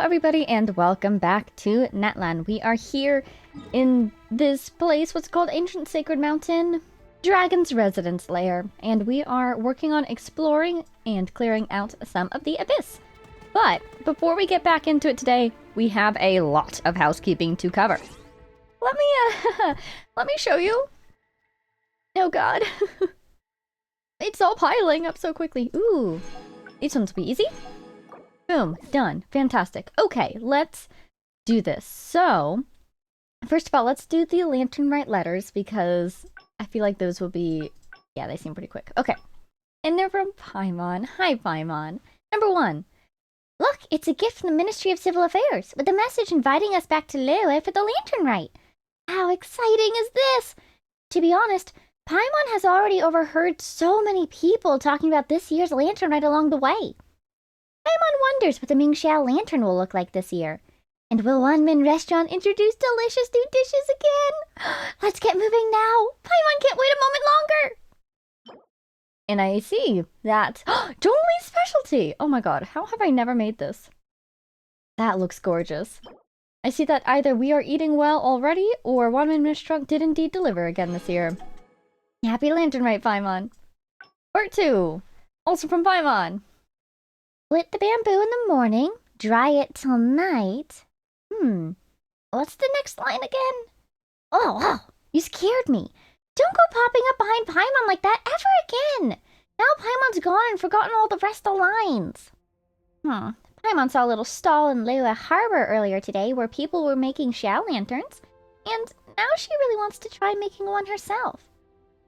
everybody, and welcome back to Netland. We are here in this place, what's called Ancient Sacred Mountain, Dragon's Residence Lair, and we are working on exploring and clearing out some of the abyss. But before we get back into it today, we have a lot of housekeeping to cover. Let me show you. Oh god. It's all piling up so quickly. Ooh, these ones will be easy. Boom, done. Fantastic. Okay, let's do this. So, first of all, let's do the Lantern Rite letters because I feel like those will be... Yeah, they seem pretty quick. Okay. And they're from Paimon. Hi, Paimon. Number 1. Look, it's a gift from the Ministry of Civil Affairs with a message inviting us back to Larua for the Lantern Rite. How exciting is this? To be honest, Paimon has already overheard so many people talking about this year's Lantern Rite along the way. Paimon wonders what the Mingxiao Lantern will look like this year. And will Wanmin Restaurant introduce delicious new dishes again? Let's get moving now! Paimon can't wait a moment longer! And I see that... Zhongli's specialty! Oh my god, how have I never made this? That looks gorgeous. I see that either we are eating well already, or Wanmin Restaurant did indeed deliver again this year. Happy Lantern Rite, Paimon! Part 2! Also from Paimon! Split the bamboo in the morning, dry it till night. What's the next line again? Oh, you scared me. Don't go popping up behind Paimon like that ever again. Now Paimon's gone and forgotten all the rest of the lines. Paimon saw a little stall in Larua Harbor earlier today where people were making Xiao lanterns, and now she really wants to try making one herself.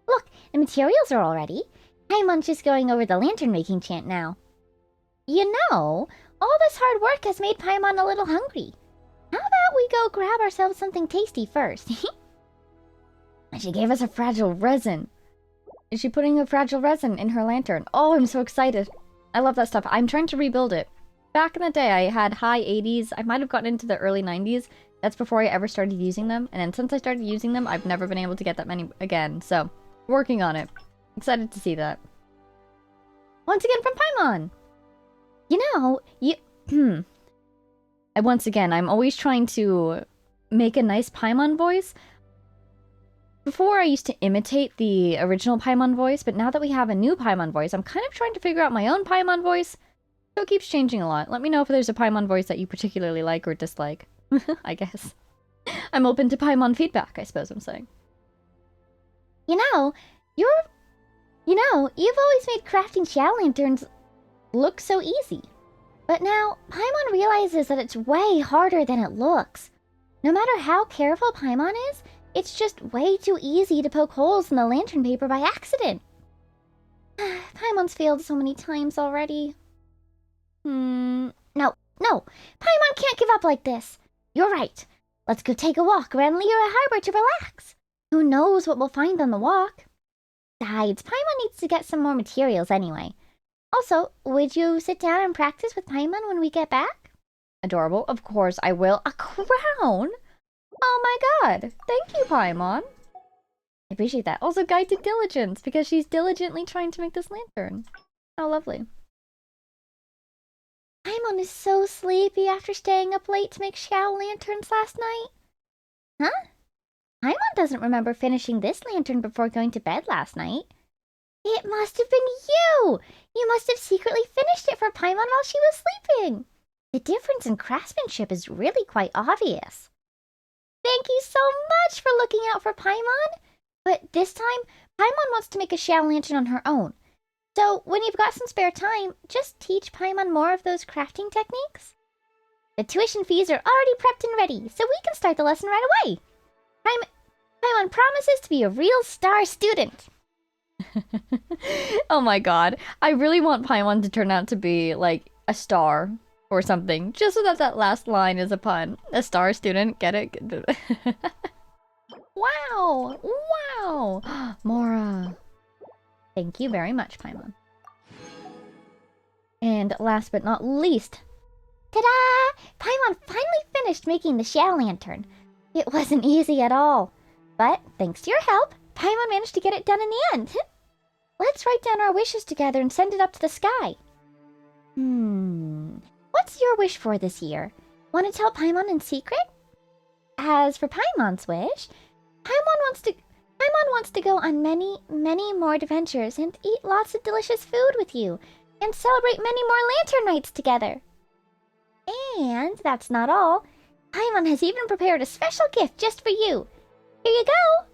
Look, the materials are all ready. Paimon's just going over the lantern making chant now. You know, all this hard work has made Paimon a little hungry. How about we go grab ourselves something tasty first? She gave us a fragile resin. Is she putting a fragile resin in her lantern? Oh, I'm so excited. I love that stuff. I'm trying to rebuild it. Back in the day, I had high 80s. I might have gotten into the early 90s. That's before I ever started using them. And then since I started using them, I've never been able to get that many again. So, working on it. Excited to see that. Once again from Paimon. You know, once again, I'm always trying to make a nice Paimon voice. Before, I used to imitate the original Paimon voice, but now that we have a new Paimon voice, I'm kind of trying to figure out my own Paimon voice. So it keeps changing a lot. Let me know if there's a Paimon voice that you particularly like or dislike. I guess. I'm open to Paimon feedback, I suppose I'm saying. You know, you've always made crafting Xiao lanterns look so easy. But now, Paimon realizes that it's way harder than it looks. No matter how careful Paimon is, it's just way too easy to poke holes in the lantern paper by accident. Paimon's failed so many times already. No, Paimon can't give up like this. You're right. Let's go take a walk around Larua Harbor to relax. Who knows what we'll find on the walk? Besides, Paimon needs to get some more materials anyway. Also, would you sit down and practice with Paimon when we get back? Adorable. Of course I will. A crown? Oh my god. Thank you, Paimon. I appreciate that. Also, guide to diligence, because she's diligently trying to make this lantern. How lovely. Paimon is so sleepy after staying up late to make Xiao lanterns last night. Huh? Paimon doesn't remember finishing this lantern before going to bed last night. It must have been you! You must have secretly finished it for Paimon while she was sleeping. The difference in craftsmanship is really quite obvious. Thank you so much for looking out for Paimon. But this time, Paimon wants to make a Xiao lantern on her own. So, when you've got some spare time, just teach Paimon more of those crafting techniques. The tuition fees are already prepped and ready, so we can start the lesson right away. Paimon promises to be a real star student. Oh my god. I really want Paimon to turn out to be, like, a star or something. Just so that that last line is a pun. A star student, get it? Wow! Wow! Mora. Thank you very much, Paimon. And last but not least... Ta-da! Paimon finally finished making the Xiao lantern. It wasn't easy at all. But, thanks to your help, Paimon managed to get it done in the end. Let's write down our wishes together and send it up to the sky. What what's your wish for this year? Want to tell Paimon in secret? As for Paimon's wish, Paimon wants to go on many, many more adventures and eat lots of delicious food with you, and celebrate many more lantern nights together. And that's not all. Paimon has even prepared a special gift just for you. Here you go.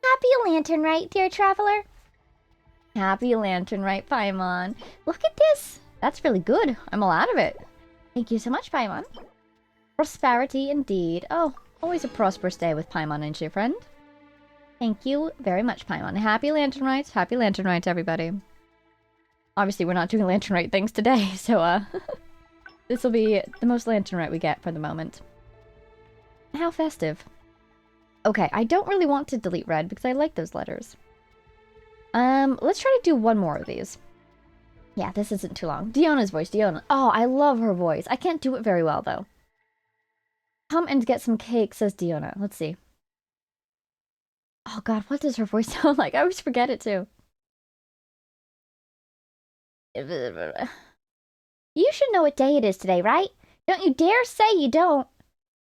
Happy lantern night, dear traveler. Happy lantern night, Paimon. Look at this. That's really good. I'm all out of it. Thank you so much, Paimon. Prosperity indeed. Oh, always a prosperous day with Paimon and your friend. Thank you very much, Paimon. Happy lantern nights. Happy lantern nights, everybody. Obviously, we're not doing lantern night things today, so, this will be the most lantern night we get for the moment. How festive. Okay, I don't really want to delete red because I like those letters. Let's try to do one more of these. Yeah, this isn't too long. Diona's voice, Diona. Oh, I love her voice. I can't do it very well, though. Come and get some cake, says Diona. Let's see. Oh god, what does her voice sound like? I always forget it, too. You should know what day it is today, right? Don't you dare say you don't.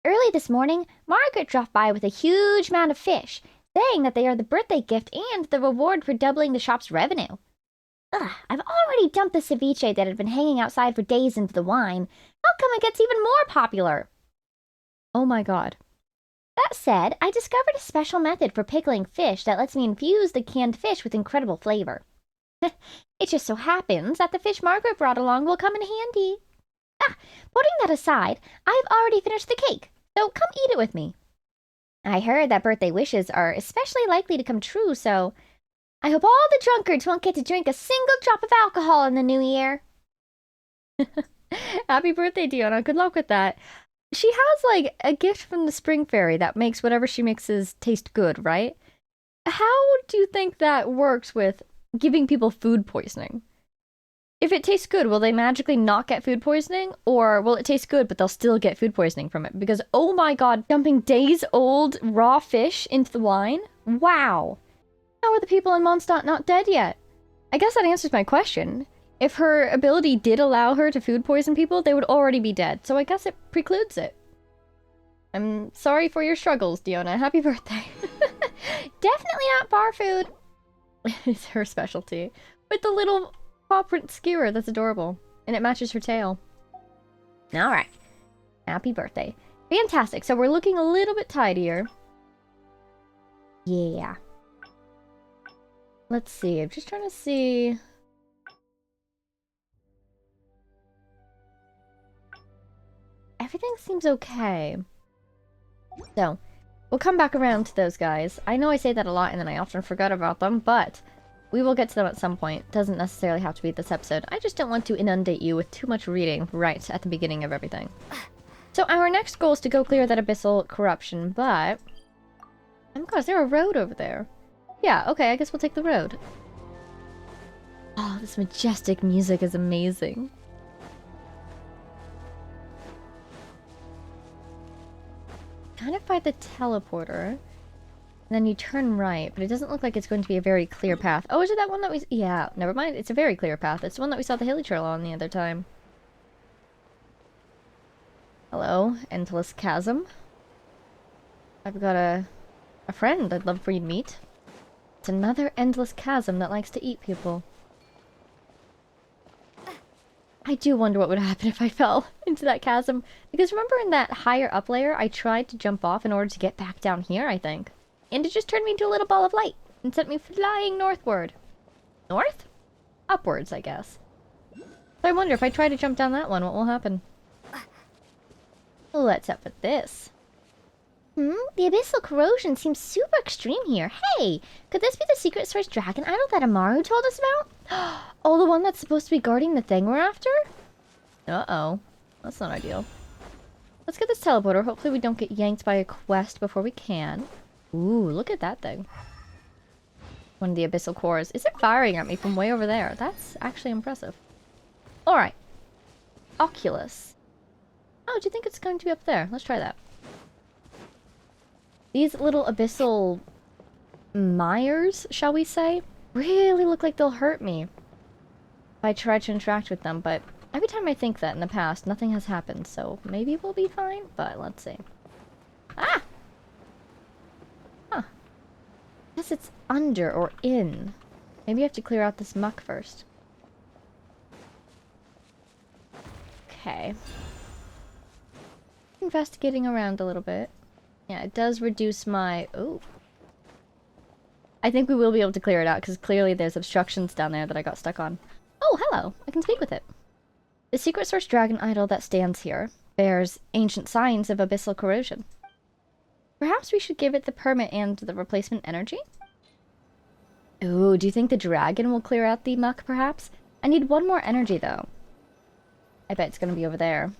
Early this morning, Margaret dropped by with a huge mound of fish, saying that they are the birthday gift and the reward for doubling the shop's revenue. Ugh, I've already dumped the ceviche that had been hanging outside for days into the wine. How come it gets even more popular? Oh my god. That said, I discovered a special method for pickling fish that lets me infuse the canned fish with incredible flavor. It just so happens that the fish Margaret brought along will come in handy. Putting that aside, I've already finished the cake, so come eat it with me. I heard that birthday wishes are especially likely to come true, so I hope all the drunkards won't get to drink a single drop of alcohol in the new year. Happy birthday, Diona. Good luck with that. She has, like, a gift from the Spring Fairy that makes whatever she mixes taste good, right? How do you think that works with giving people food poisoning? If it tastes good, will they magically not get food poisoning? Or will it taste good, but they'll still get food poisoning from it? Because, oh my god, dumping days-old raw fish into the wine? Wow. How are the people in Mondstadt not dead yet? I guess that answers my question. If her ability did allow her to food poison people, they would already be dead. So I guess it precludes it. I'm sorry for your struggles, Diona. Happy birthday. Definitely not bar food. It's her specialty. With the little paw print skewer, that's adorable. And it matches her tail. Alright. Happy birthday. Fantastic. So we're looking a little bit tidier. Yeah. Let's see. I'm just trying to see. Everything seems okay. So, we'll come back around to those guys. I know I say that a lot and then I often forget about them, but we will get to them at some point. Doesn't necessarily have to be this episode. I just don't want to inundate you with too much reading right at the beginning of everything. So our next goal is to go clear that abyssal corruption, but... oh my god, is there a road over there? Yeah, okay, I guess we'll take the road. Oh, this majestic music is amazing. Kind of by the teleporter. And then you turn right, but it doesn't look like it's going to be a very clear path. Oh, is it that one that we... yeah, never mind. It's a very clear path. It's the one that we saw the hilly trail on the other time. Hello, Endless Chasm. I've got a friend I'd love for you to meet. It's another Endless Chasm that likes to eat people. I do wonder what would happen if I fell into that chasm. Because remember in that higher up layer, I tried to jump off in order to get back down here, I think. And it just turned me into a little ball of light and sent me flying northward. North? Upwards, I guess. So I wonder if I try to jump down that one, what will happen? Let's up with this. The abyssal corrosion seems super extreme here. Hey, could this be the secret source dragon idol that Amaru told us about? Oh, the one that's supposed to be guarding the thing we're after? Uh-oh. That's not ideal. Let's get this teleporter. Hopefully we don't get yanked by a quest before we can. Ooh, look at that thing. One of the abyssal cores. Is it firing at me from way over there? That's actually impressive. Alright. Oculus. Oh, do you think it's going to be up there? Let's try that. These little abyssal mires, shall we say, really look like they'll hurt me if I try to interact with them, but Every time I think that in the past, nothing has happened, so maybe we'll be fine, but let's see. Ah! Huh. I guess it's under or in. Maybe you have to clear out this muck first. Okay. Investigating around a little bit. Yeah, it does reduce my... Oh. I think we will be able to clear it out, because clearly there's obstructions down there that I got stuck on. Oh, hello! I can speak with it. The secret source dragon idol that stands here bears ancient signs of abyssal corrosion. Perhaps we should give it the permit and the replacement energy? Ooh, do you think the dragon will clear out the muck, perhaps? I need one more energy, though. I bet it's gonna be over there.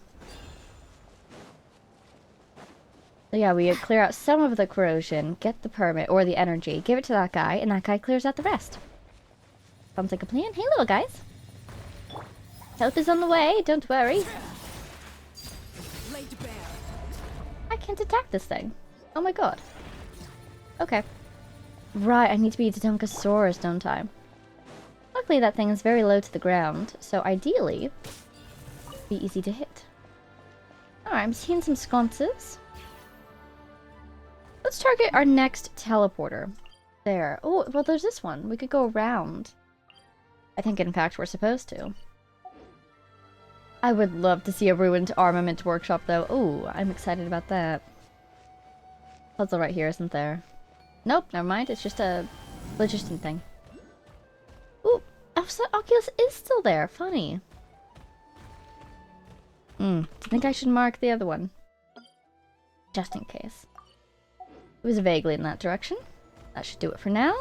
So yeah, we clear out some of the corrosion, get the permit, or the energy, give it to that guy, and that guy clears out the rest. Sounds like a plan. Hey, little guys. Help is on the way, don't worry. I can't attack this thing. Oh my god. Okay. Right, I need to be Dodonkosaurus, don't I? Luckily that thing is very low to the ground, so ideally, it'd be easy to hit. Alright, I'm seeing some sconces. Let's target our next teleporter. There. Oh, well there's this one. We could go around. I think in fact we're supposed to. I would love to see a ruined armament workshop though. Ooh, I'm excited about that. Puzzle right here, isn't there? Nope, never mind. It's just a logistic thing. Ooh, Oculus is still there. Funny. Do you think I should mark the other one? Just in case. It was vaguely in that direction. That should do it for now.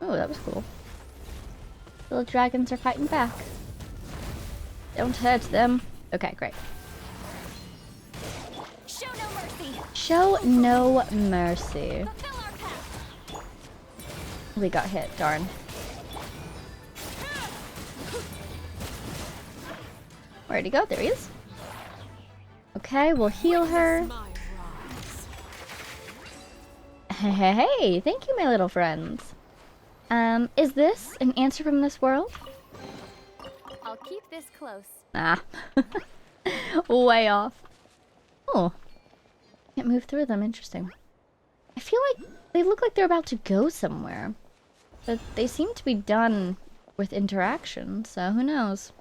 Oh, that was cool. Little dragons are fighting back. Don't hurt them. Okay, great. Show no mercy. Show no mercy. We got hit, darn. Where'd he go? There he is. Okay, we'll heal her. Hey, thank you, my little friends. Is this an answer from this world? I'll keep this close. Ah. Way off. Oh. Can't move through them, interesting. I feel like they look like they're about to go somewhere. But they seem to be done with interaction, so who knows?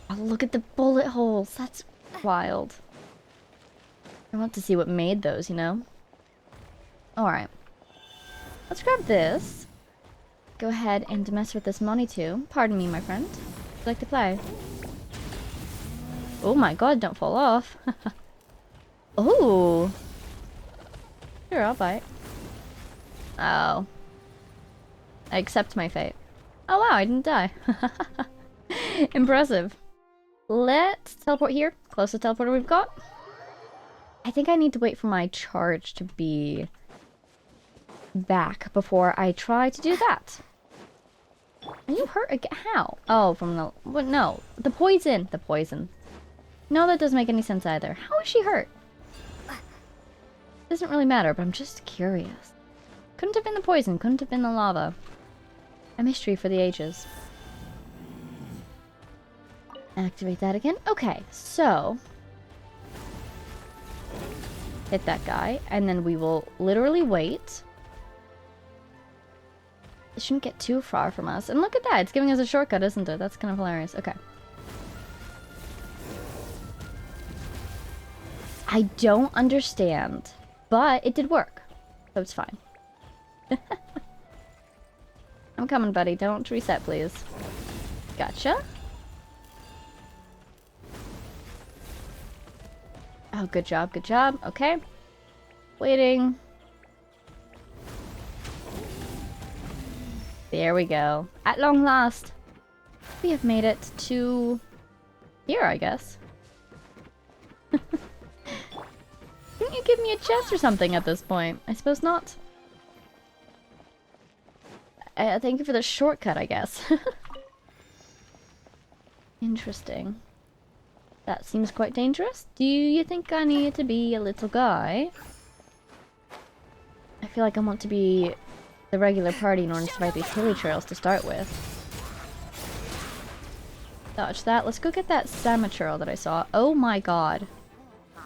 Oh, look at the bullet holes. That's wild. I want to see what made those, you know? Alright. Let's grab this. Go ahead and mess with this money too. Pardon me, my friend. Would you like to play? Oh my god, don't fall off. Oh. Sure, I'll bite. Oh. I accept my fate. Oh wow, I didn't die. Impressive. Let's teleport here. Closest teleporter we've got. I think I need to wait for my charge to be back before I try to do that. Are you hurt again? How? Oh, from the... What? No. The poison. The poison. No, that doesn't make any sense either. How is she hurt? Doesn't really matter, but I'm just curious. Couldn't have been the poison. Couldn't have been the lava. A mystery for the ages. Activate that again. Okay, so... hit that guy, and then we will literally wait. It shouldn't get too far from us. And look at that, it's giving us a shortcut, isn't it? That's kind of hilarious. Okay. I don't understand, but it did work. So it's fine. I'm coming, buddy. Don't reset, please. Gotcha. Oh, good job, good job. Okay. Waiting. There we go. At long last, we have made it to here, I guess. Couldn't you give me a chest or something at this point? I suppose not. Thank you for the shortcut, I guess. Interesting. That seems quite dangerous. Do you think I need to be a little guy? I feel like I want to be the regular party in order to survive these hilly trails to start with. Dodge that. Let's go get that Samaturl that I saw. Oh my god.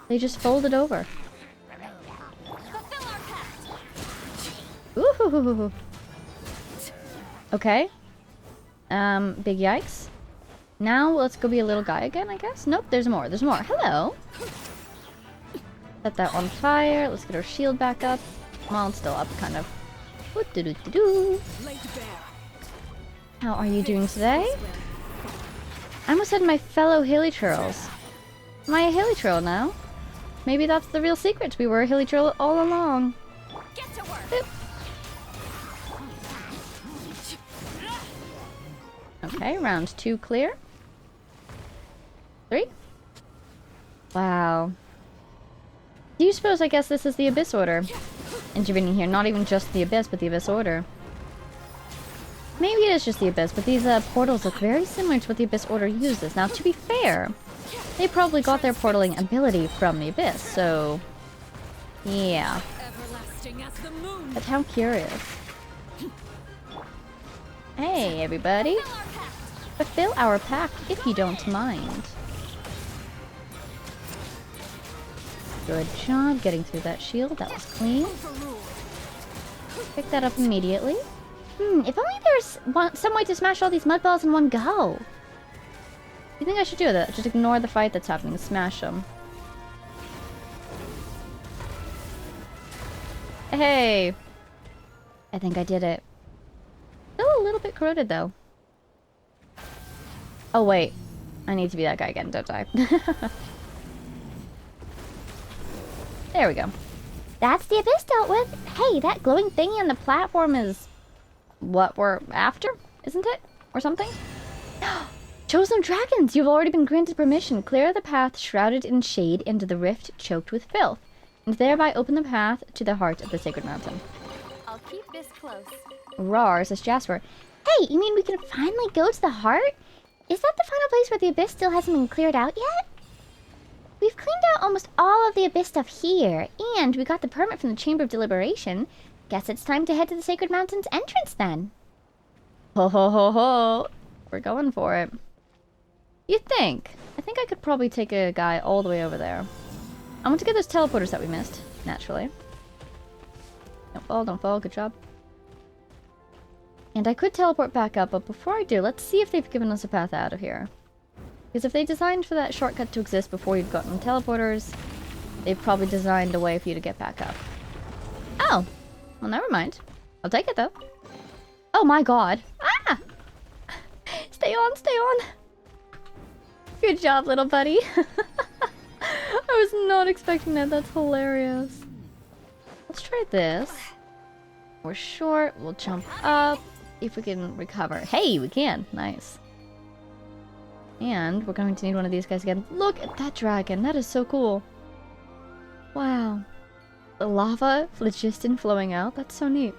They just folded over. Ooh. Okay. Big yikes. Now let's go be a little guy again, I guess? Nope, there's more. There's more. Hello. Set that on fire. Let's get our shield back up. Well, it's still up, kind of. How are you doing today? I almost had my fellow Hilichurls. Am I a Hilichurl now? Maybe that's the real secret. We were a Hilichurl all along. Get to work. Boop. Okay, round 2 clear. 3. Wow. Do you suppose, I guess this is the Abyss Order? Intervening here, not even just the Abyss, but the Abyss Order. Maybe it is just the Abyss, but these portals look very similar to what the Abyss Order uses. Now, to be fair, they probably got their portaling ability from the Abyss, so... yeah. But how curious. Hey, everybody. Fulfill our pact, if you don't mind. Good job getting through that shield. That was clean. Pick that up immediately. If only there's some way to smash all these mud balls in one go. You think I should do that? Just ignore the fight that's happening and smash them. Hey! I think I did it. Still a little bit corroded, though. Oh, wait. I need to be that guy again, don't I? There we go. That's the Abyss dealt with. Hey, that glowing thingy on the platform is What we're after, isn't it? Or something? Chosen dragons! You've already been granted permission. Clear the path shrouded in shade into the rift choked with filth, and thereby open the path to the heart of the sacred mountain. I'll keep this close. Rar, says Jasper. Hey, you mean we can finally go to the heart? Is that the final place where the Abyss still hasn't been cleared out yet? We've cleaned out almost all of the Abyss stuff here, and we got the permit from the Chamber of Deliberation. Guess it's time to head to the Sacred Mountain's entrance then. Ho ho ho ho. We're going for it. You think? I think I could probably take a guy all the way over there. I want to get those teleporters that we missed, naturally. Don't fall, good job. And I could teleport back up, but before I do, let's see if they've given us a path out of here. Because if they designed for that shortcut to exist before you'd gotten teleporters, they've probably designed a way for you to get back up. Oh! Well, never mind. I'll take it, though. Oh my god. Ah! Stay on, stay on. Good job, little buddy. I was not expecting that. That's hilarious. Let's try this. We're short. We'll jump up. See if we can recover. Hey, we can. Nice. And we're going to need one of these guys again. Look at that dragon. That is so cool. Wow. The lava phlogiston flowing out. That's so neat.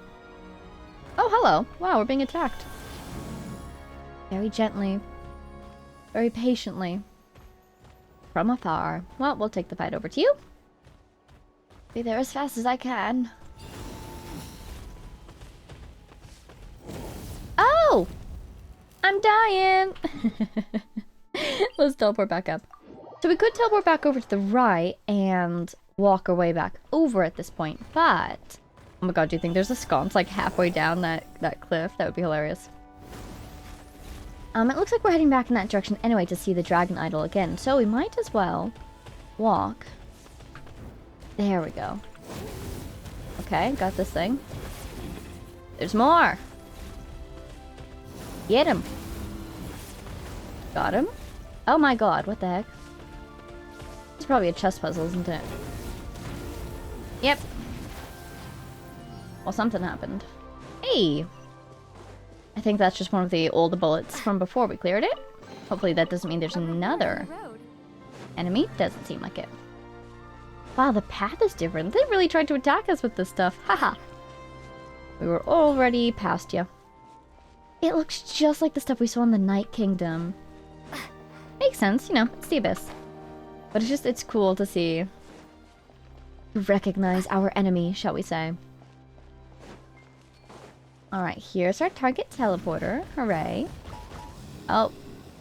Oh, hello. Wow, we're being attacked. Very gently. Very patiently. From afar. Well, we'll take the fight over to you. Be there as fast as I can. Oh! I'm dying! Let's teleport back up. So we could teleport back over to the right and walk our way back over at this point, but... oh my god, do you think there's a sconce like halfway down that cliff? That would be hilarious. It looks like we're heading back in that direction anyway to see the dragon idol again, so we might as well walk. There we go. Okay, got this thing. There's more! Get him! Got him. Oh my god, what the heck? It's probably a chess puzzle, isn't it? Yep. Well, something happened. Hey! I think that's just one of the old bullets from before we cleared it. Hopefully that doesn't mean there's another enemy. Doesn't seem like it. Wow, the path is different. They really tried to attack us with this stuff. Haha. We were already past you. It looks just like the stuff we saw in the Night Kingdom. Makes sense, you know, it's the Abyss. But it's cool to see. Recognize our enemy, shall we say. Alright, here's our target teleporter. Hooray. Oh,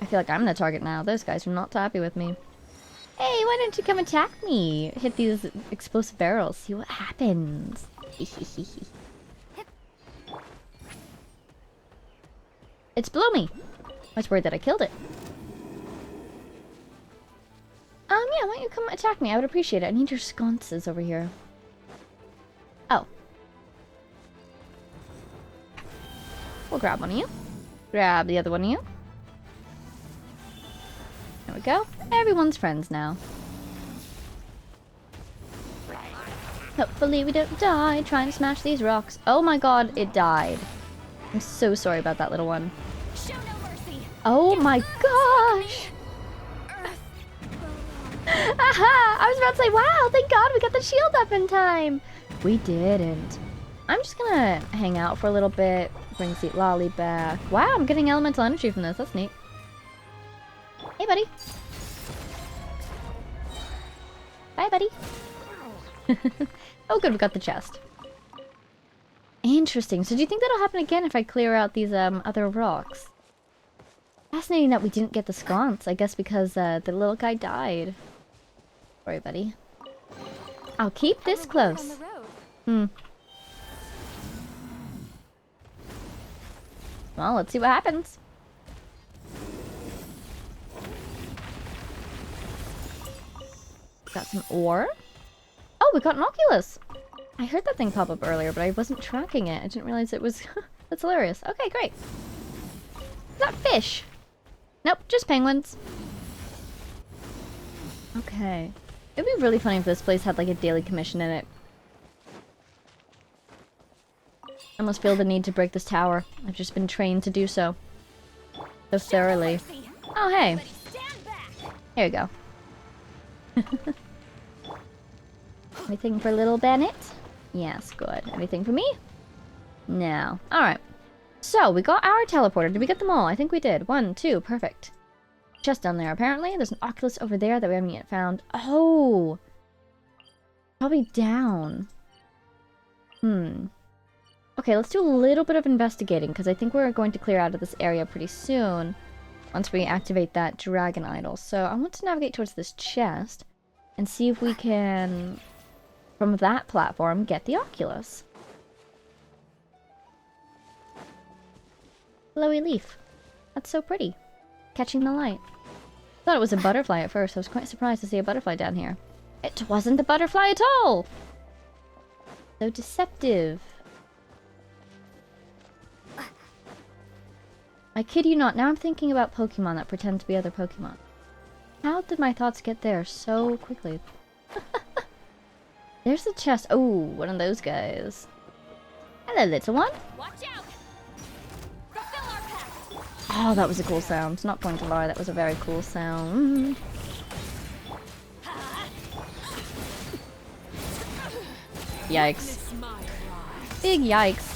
I feel like I'm the target now. Those guys are not happy with me. Hey, why don't you come attack me? Hit these explosive barrels. See what happens. It's Bloomy. I was worried that I killed it. Yeah, why don't you come attack me? I would appreciate it. I need your sconces over here. Oh. We'll grab one of you. Grab the other one of you. There we go. Everyone's friends now. Hopefully we don't die trying to smash these rocks. Oh my god, it died. I'm so sorry about that little one. Show no mercy. Oh my gosh! Aha! I was about to say, wow, thank god we got the shield up in time! We didn't. I'm just gonna hang out for a little bit, bring Sweet Lolly back. Wow, I'm getting elemental energy from this, that's neat. Hey, buddy. Bye, buddy. Oh, good, we got the chest. Interesting. So do you think that'll happen again if I clear out these other rocks? Fascinating that we didn't get the sconce. I guess because the little guy died. Sorry, buddy. I'll keep this close. Hmm. Well, let's see what happens. Got some ore. Oh, we got an Oculus! I heard that thing pop up earlier, but I wasn't tracking it. I didn't realize it was... That's hilarious. Okay, great. Is that fish? Nope, just penguins. Okay. It'd be really funny if this place had like a daily commission in it. I almost feel the need to break this tower. I've just been trained to do so. So thoroughly. Oh, hey. Here we go. Anything for little Bennett? Yes, good. Anything for me? No. Alright. So, we got our teleporter. Did we get them all? I think we did. 1, 2, perfect. Chest down there, apparently. There's an Oculus over there that we haven't yet found. Oh! Probably down. Okay, let's do a little bit of investigating, because I think we're going to clear out of this area pretty soon. Once we activate that dragon idol. So, I want to navigate towards this chest. And see if we can, from that platform, get the Oculus. Glowy leaf. That's so pretty. Catching the light. Thought it was a butterfly at first. I was quite surprised to see a butterfly down here. It wasn't a butterfly at all! So deceptive. I kid you not, now I'm thinking about Pokemon that pretend to be other Pokemon. How did my thoughts get there so quickly? There's the chest. Oh, one of those guys. Hello, little one. Watch out. Fulfill our pact. Oh, that was a cool sound. Not going to lie, that was a very cool sound. Yikes. Big yikes.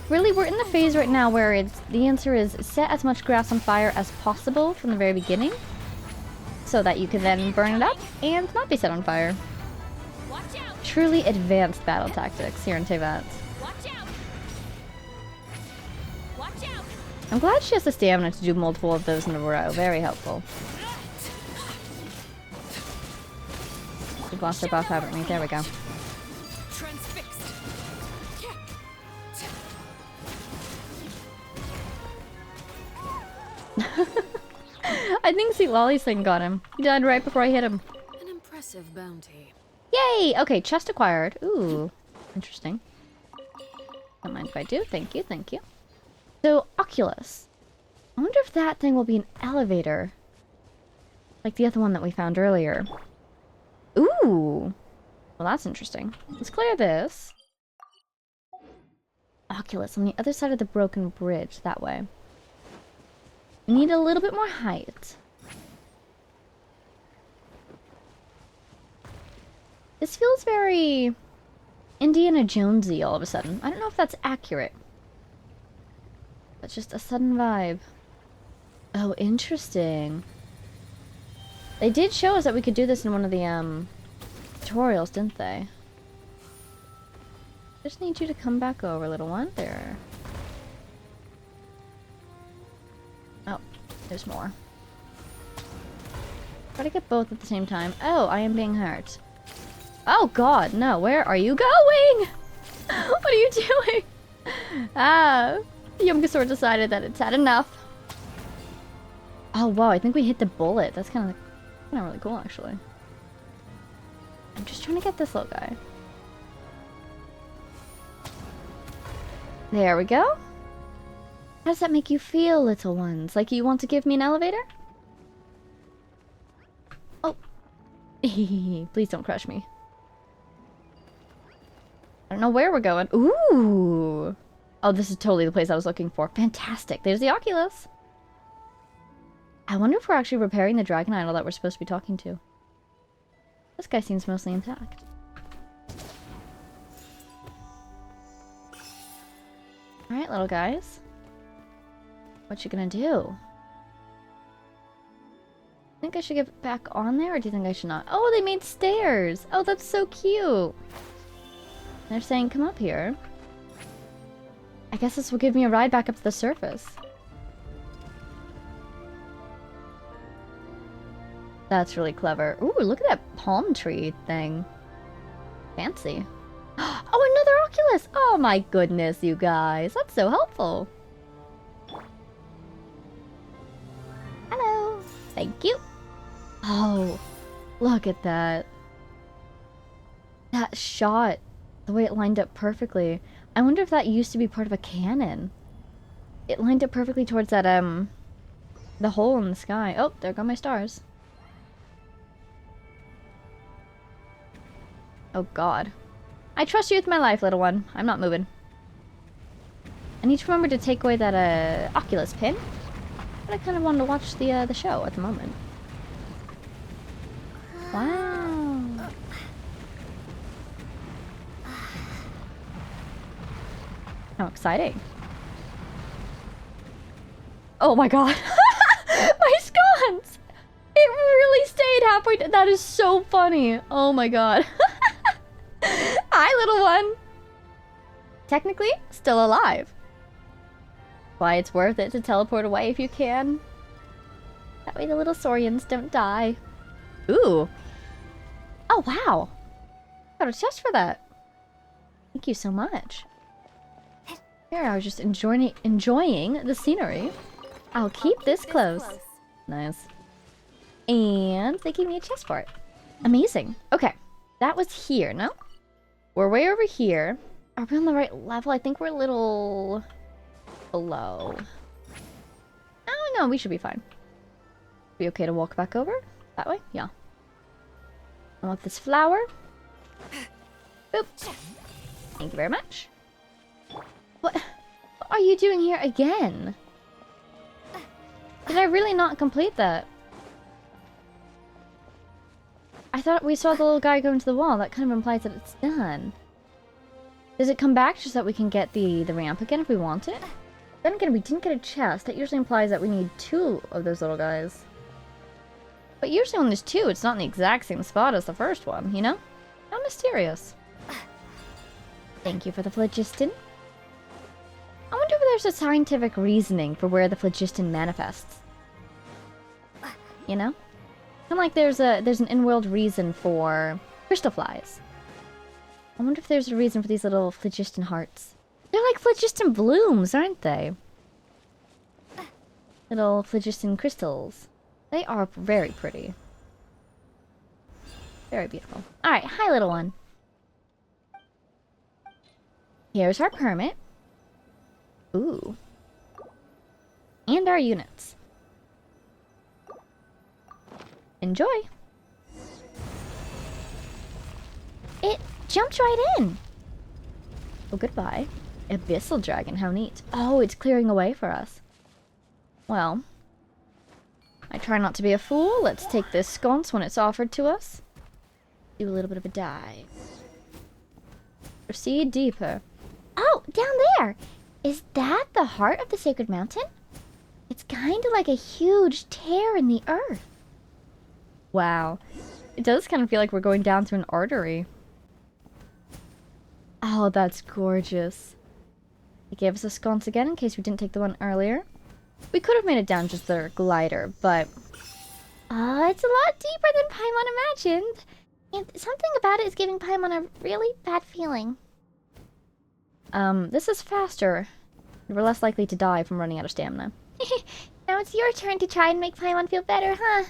Really, we're in the phase right now where the answer is set as much grass on fire as possible from the very beginning, so that you can then burn it up and not be set on fire. Watch out. Truly advanced battle tactics here in Teyvat. Watch out. Watch out. I'm glad she has the stamina to do multiple of those in a row. Very helpful. We've lost our buff, haven't we? There we go. Transfixed. I think Sweet Lolly's thing got him. He died right before I hit him. An impressive bounty. Yay! Okay, chest acquired. Ooh, interesting. Don't mind if I do. Thank you, thank you. So, Oculus. I wonder if that thing will be an elevator. Like the other one that we found earlier. Ooh! Well, that's interesting. Let's clear this. Oculus on the other side of the broken bridge, that way. We need a little bit more height. This feels very Indiana Jonesy all of a sudden. I don't know if that's accurate. That's just a sudden vibe. Oh, interesting. They did show us that we could do this in one of the tutorials, didn't they? Just need you to come back over, little one. There. Oh, there's more. Try to get both at the same time. Oh, I am being hurt. Oh god, no. Where are you going? What are you doing? Ah, Yumgasaur decided that it's had enough. Oh wow, I think we hit the bullet. That's kind of really cool, actually. I'm just trying to get this little guy. There we go. How does that make you feel, little ones? Like you want to give me an elevator? Oh. Please don't crush me. I don't know where we're going. Ooh. Oh, this is totally the place I was looking for. Fantastic. There's the Oculus. I wonder if we're actually repairing the dragon idol that we're supposed to be talking to. This guy seems mostly intact. Alright, little guys. What you gonna do? Think I should get back on there, or do you think I should not? Oh, they made stairs! Oh, that's so cute! They're saying, come up here. I guess this will give me a ride back up to the surface. That's really clever. Ooh, look at that palm tree thing. Fancy. Oh, another Oculus! Oh my goodness, you guys. That's so helpful. Hello. Thank you. Oh, look at that. That shot. The way it lined up perfectly. I wonder if that used to be part of a cannon. It lined up perfectly towards that, the hole in the sky. Oh, there go my stars. Oh god. I trust you with my life, little one. I'm not moving. I need to remember to take away that, Oculus pin. But I kind of wanted to watch the show at the moment. Wow. How exciting. Oh my god. My scones! It really stayed halfway. That is so funny. Oh my god. Hi, little one. Technically, still alive. Why it's worth it to teleport away if you can. That way the little Saurians don't die. Ooh. Oh, wow. Got a chest for that. Thank you so much. Here, I was just enjoying the scenery. I'll keep this close. Nice. And they gave me a chest for it. Amazing. Okay. That was here, no? We're way over here. Are we on the right level? I think we're a little below. Oh, no, we should be fine. Be okay to walk back over? That way? Yeah. I want this flower. Boop. Thank you very much. What are you doing here again? Did I really not complete that? I thought we saw the little guy go into the wall. That kind of implies that it's done. Does it come back just so that we can get the ramp again if we want it? Then again, we didn't get a chest. That usually implies that we need 2 of those little guys. But usually when there's 2, it's not in the exact same spot as the first one, you know? How mysterious. Thank you for the phlogiston. I wonder if there's a scientific reasoning for where the phlogiston manifests. You know? Kind of like there's an in-world reason for crystal flies. I wonder if there's a reason for these little phlogiston hearts. They're like phlogiston blooms, aren't they? Little phlogiston crystals. They are very pretty. Very beautiful. Alright, hi little one. Here's our permit. Ooh. And our units. Enjoy. It jumped right in. Oh, goodbye. Abyssal dragon, how neat. Oh, it's clearing a way for us. Well, I try not to be a fool. Let's take this sconce when it's offered to us. Do a little bit of a dive. Proceed deeper. Oh, down there! Is that the heart of the sacred mountain? It's kind of like a huge tear in the earth. Wow. It does kind of feel like we're going down through an artery. Oh, that's gorgeous. It gave us a sconce again in case we didn't take the one earlier. We could have made it down just their glider, but... It's a lot deeper than Paimon imagined. And something about it is giving Paimon a really bad feeling. This is faster. We're less likely to die from running out of stamina. Now it's your turn to try and make Paimon feel better, huh?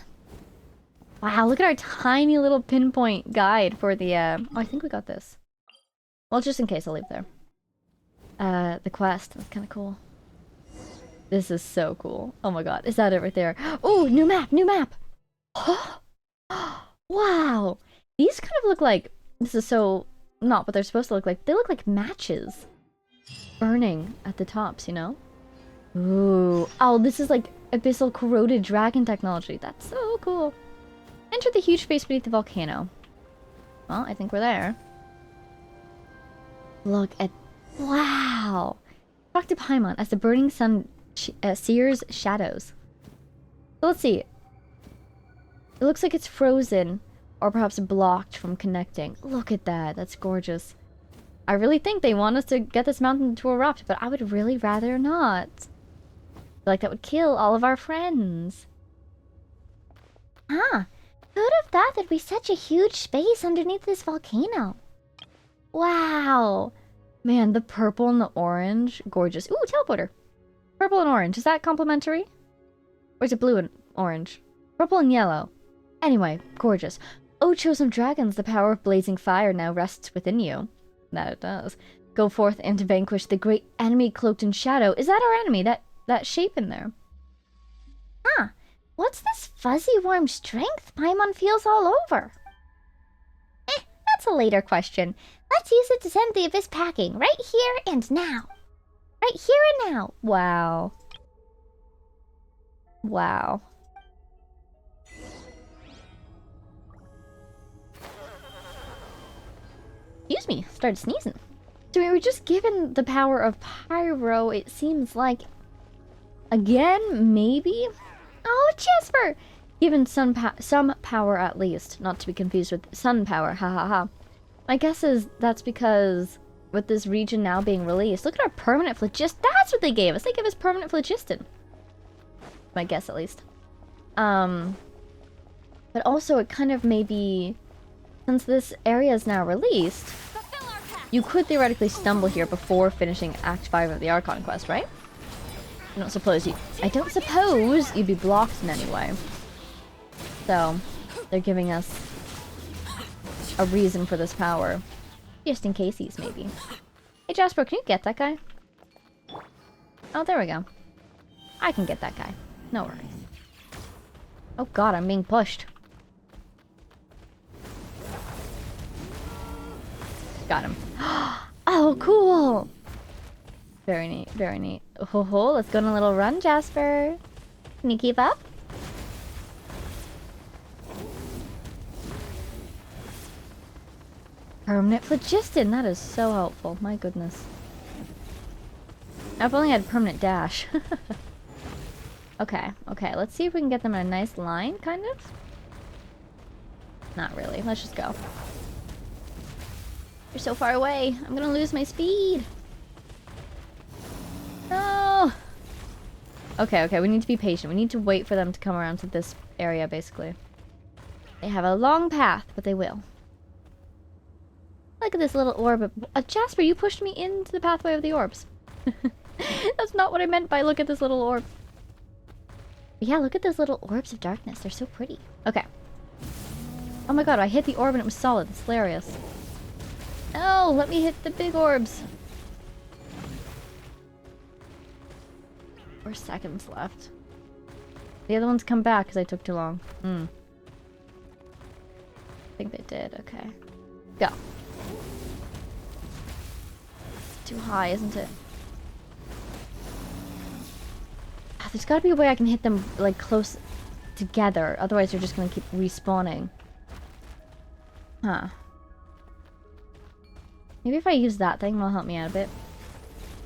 Wow, look at our tiny little pinpoint guide for the, Oh, I think we got this. Well, just in case, I'll leave there. The quest. That's kind of cool. This is so cool. Oh my god, is that it right there? Oh, new map, new map! Wow! These kind of look like... This is so... Not what they're supposed to look like. They look like matches. Burning at the tops, you know? Ooh. Oh, this is like abyssal corroded dragon technology. That's so cool. Enter the huge space beneath the volcano. Well, I think we're there. Look at... Wow! Talk to Paimon as the burning sun sears shadows. So let's see. It looks like it's frozen, or perhaps blocked from connecting. Look at that. That's gorgeous. I really think they want us to get this mountain to erupt, but I would really rather not. I feel like that would kill all of our friends. Huh. Who'd have thought there'd be such a huge space underneath this volcano? Wow. Man, the purple and the orange. Gorgeous. Ooh, teleporter. Purple and orange. Is that complimentary? Or is it blue and orange? Purple and yellow. Anyway, gorgeous. Oh, chosen dragons, the power of blazing fire now rests within you. That it does. Go forth and vanquish the great enemy cloaked in shadow. Is that our enemy? That shape in there? Huh. What's this fuzzy warm strength Paimon feels all over? That's a later question. Let's use it to send the abyss packing right here and now. Right here and now. Wow. Wow. Excuse me, started sneezing. So we were just given the power of pyro, it seems like. Again, maybe? Oh, Jasper! Given some power at least, not to be confused with sun power, ha ha ha. My guess is that's because with this region now being released, look at our permanent phlogiston. That's what they gave us. They gave us permanent phlogiston. My guess, at least. But also it kind of maybe, since this area is now released, you could theoretically stumble here before finishing Act 5 of the Archon quest, right? I don't suppose you'd be blocked in any way. So, they're giving us a reason for this power. Just in case maybe. Hey Jasper, can you get that guy? Oh, there we go. I can get that guy. No worries. Oh god, I'm being pushed. Got him. Oh, cool! Very neat, very neat. Oh, ho, let's go on a little run, Jasper. Can you keep up? Permanent phlogiston, that is so helpful. My goodness. I've only had permanent dash. Okay, let's see if we can get them in a nice line, kind of. Not really, let's just go. You're so far away. I'm gonna lose my speed. No! Okay, we need to be patient. We need to wait for them to come around to this area, basically. They have a long path, but they will. Look at this little orb. Jasper, you pushed me into the pathway of the orbs. That's not what I meant by look at this little orb. But yeah, look at those little orbs of darkness. They're so pretty. Okay. Oh my god, I hit the orb and it was solid. It's hilarious. Oh, let me hit the big orbs. 4 seconds left. The other ones come back because I took too long. I think they did. Okay. Go. Too high, isn't it? Ah, there's gotta be a way I can hit them, like, close together. Otherwise, they're just gonna keep respawning. Huh. Maybe if I use that thing, it'll help me out a bit.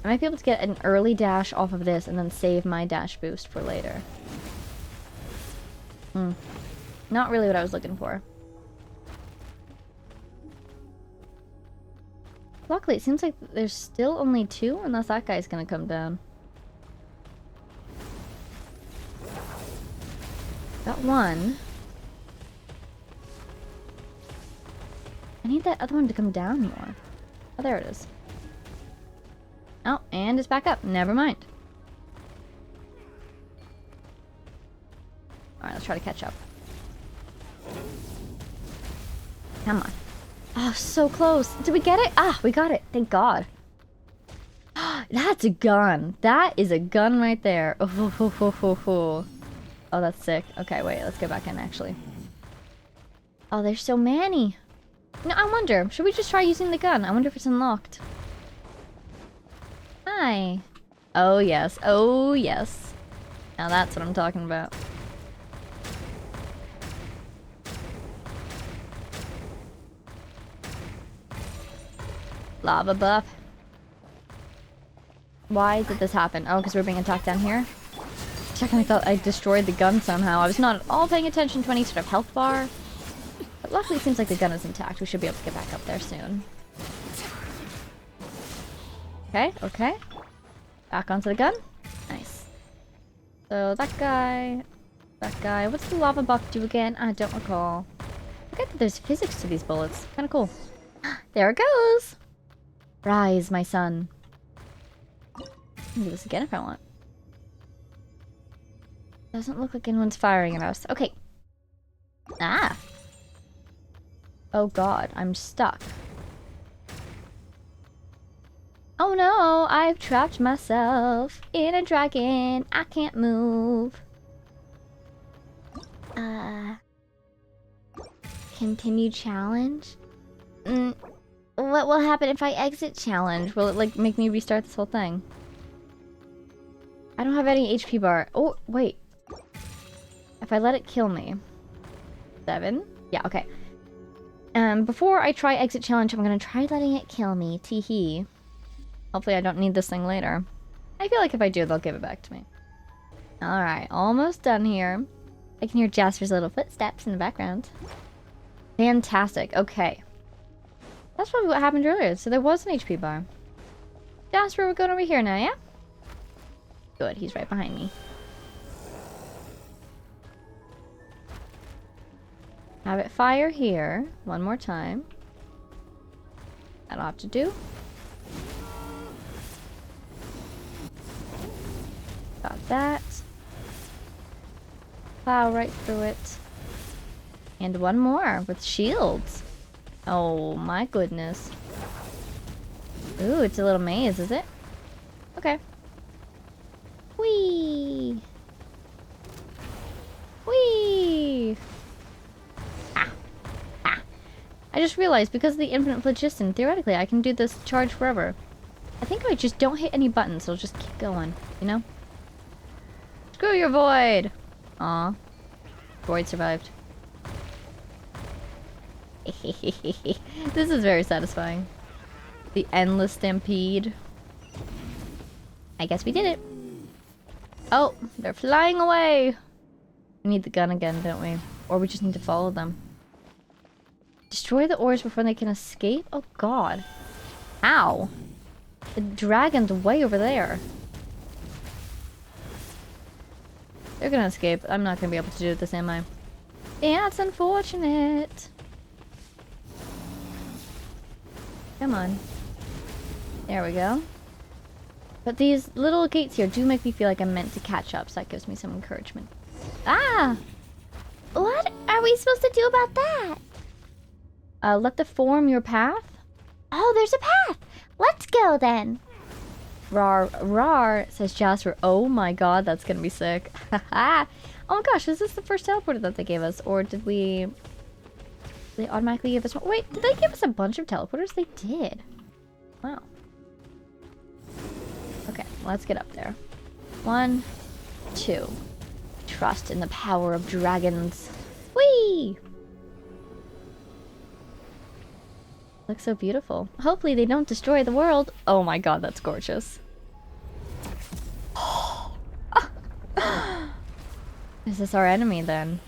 I might be able to get an early dash off of this and then save my dash boost for later. Not really what I was looking for. Luckily, it seems like there's still only 2, unless that guy's gonna come down. Got 1. I need that other one to come down more. Oh, there it is. Oh, and it's back up. Never mind. Alright, let's try to catch up. Come on. Oh, so close. Did we get it? Ah, we got it. Thank God. That's a gun. That is a gun right there. Oh, that's sick. Okay, wait. Let's go back in, actually. Oh, there's so many. No, I wonder. Should we just try using the gun? I wonder if it's unlocked. Hi. Oh, yes. Oh, yes. Now that's what I'm talking about. Lava buff. Why did this happen? Oh, because we're being attacked down here? For a second I thought I destroyed the gun somehow. I was not at all paying attention to any sort of health bar. But luckily it seems like the gun is intact. We should be able to get back up there soon. Okay, okay. Back onto the gun. Nice. So that guy... What's the lava buff do again? I don't recall. I forget that there's physics to these bullets. Kind of cool. There it goes! Rise, my son. I can do this again if I want. Doesn't look like anyone's firing at us. Okay. Ah! Oh god, I'm stuck. Oh no, I've trapped myself in a dragon. I can't move. Continue challenge? What will happen if I exit challenge? Will it, like, make me restart this whole thing? I don't have any HP bar. Oh, wait. If I let it kill me. 7? Yeah, okay. Before I try exit challenge, I'm gonna try letting it kill me. Teehee. Hopefully I don't need this thing later. I feel like if I do, they'll give it back to me. Alright, almost done here. I can hear Jasper's little footsteps in the background. Fantastic, okay. That's probably what happened earlier, so there was an HP bar. Jasper, we're going over here now, yeah? Good, he's right behind me. Have it fire here, one more time. That'll have to do. Got that. Plow right through it. And one more with shields. Oh my goodness. Ooh, it's a little maze, is it? Okay. Whee! Whee! Ah! Ah! I just realized because of the infinite phlogiston, theoretically I can do this charge forever. I think if I just don't hit any buttons, it'll just keep going, you know? Screw your void! Aw. Void survived. This is very satisfying. The endless stampede. I guess we did it. Oh, they're flying away. We need the gun again, don't we? Or we just need to follow them. Destroy the ores before they can escape? Oh god. How? The dragon's way over there. They're gonna escape. I'm not gonna be able to do this, am I? Yeah, it's unfortunate. Come on. There we go. But these little gates here do make me feel like I'm meant to catch up, so that gives me some encouragement. Ah! What are we supposed to do about that? Let the form your path? Oh, there's a path! Let's go then! Rar, rar, says Jasper. Oh my god, that's gonna be sick. Oh my gosh, is this the first teleporter that they gave us? Or did we... They automatically give us one? Wait, did they give us a bunch of teleporters? They did. Wow. Okay, let's get up there. 1, 2. Trust in the power of dragons. Whee! Looks so beautiful. Hopefully they don't destroy the world. Oh my god, that's gorgeous. Is this our enemy then?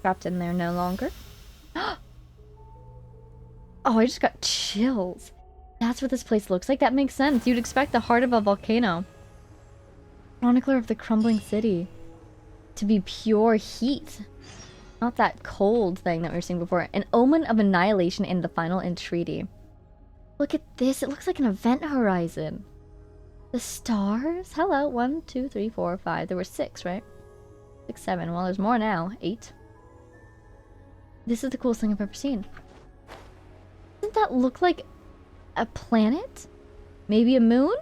Trapped in there no longer. Oh, I just got chills. That's what this place looks like. That makes sense. You'd expect the heart of a volcano. Chronicler of the crumbling city. To be pure heat. Not that cold thing that we were seeing before. An omen of annihilation in the final entreaty. Look at this. It looks like an event horizon. The stars? Hello. 1, 2, 3, 4, 5. There were 6, right? 6, 7. Well, there's more now. 8. This is the coolest thing I've ever seen. Doesn't that look like a planet? Maybe a moon?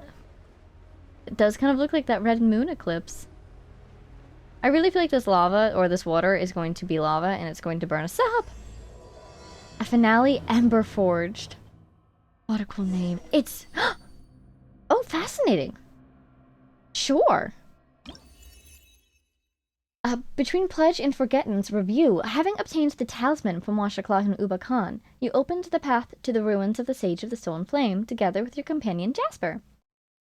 It does kind of look like that red moon eclipse. I really feel like this lava, or this water, is going to be lava, and it's going to burn us up. A finale Ember Forged. What a cool name. It's... Oh, fascinating. Sure. Between Pledge and Forgetting's review, having obtained the talisman from Washaclaw and Uba Khan, you opened the path to the ruins of the Sage of the Stolen Flame, together with your companion Jasper.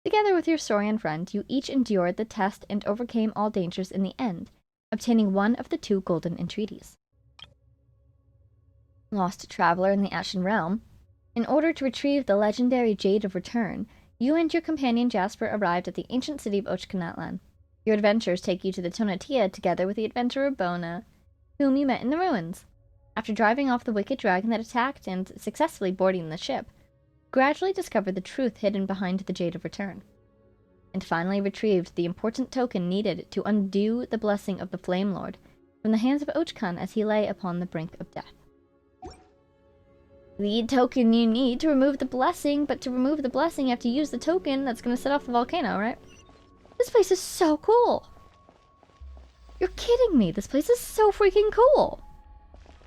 Together with your Saurian friend, you each endured the test and overcame all dangers in the end, obtaining one of the 2 golden entreaties. Lost traveler in the Ashen Realm. In order to retrieve the legendary Jade of Return, you and your companion Jasper arrived at the ancient city of Ochkanatlan. Your adventures take you to the Tonatia together with the adventurer Bona, whom you met in the ruins. After driving off the wicked dragon that attacked and successfully boarding the ship, gradually discovered the truth hidden behind the Jade of Return, and finally retrieved the important token needed to undo the blessing of the Flame Lord from the hands of Ochkan as he lay upon the brink of death. The token you need to remove the blessing, but to remove the blessing you have to use the token that's going to set off the volcano, right? This place is so cool! You're kidding me, this place is so freaking cool!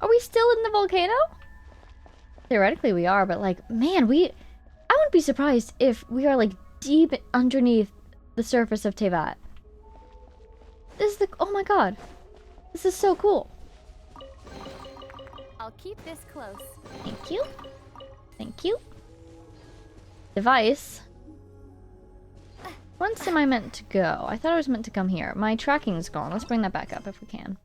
Are we still in the volcano? Theoretically we are, but like, man, I wouldn't be surprised if we are like deep underneath the surface of Tevat. This is the, oh my god. This is so cool. I'll keep this close. Thank you. Thank you. Device. Whence am I meant to go? I thought I was meant to come here. My tracking's gone. Let's bring that back up if we can.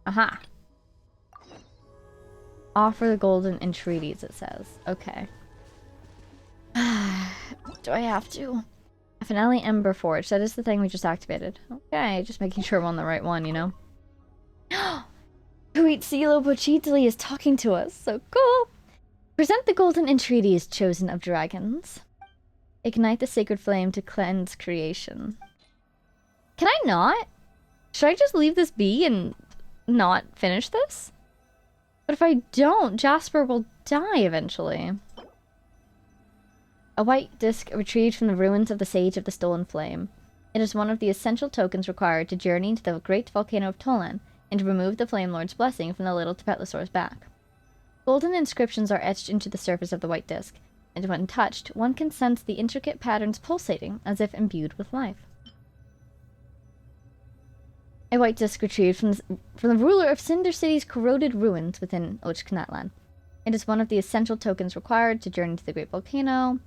Aha. Offer the golden entreaties, it says. Okay. Do I have to? A finale Ember Forge. That is the thing we just activated. Okay, just making sure we're on the right one, you know? Huitzilopochtli is talking to us. So cool! Present the golden entreaties, chosen of dragons. Ignite the sacred flame to cleanse creation. Can I not? Should I just leave this be and not finish this? But if I don't, Jasper will die eventually. A white disc retrieved from the ruins of the Sage of the Stolen Flame. It is one of the essential tokens required to journey to the great volcano of Tolan and to remove the Flame Lord's blessing from the little Tepetlosaur's back. Golden inscriptions are etched into the surface of the white disc, and when touched, one can sense the intricate patterns pulsating as if imbued with life. A white disc retrieved from the ruler of Cinder City's corroded ruins within Ochkanatlan. It is one of the essential tokens required to journey to the great volcano,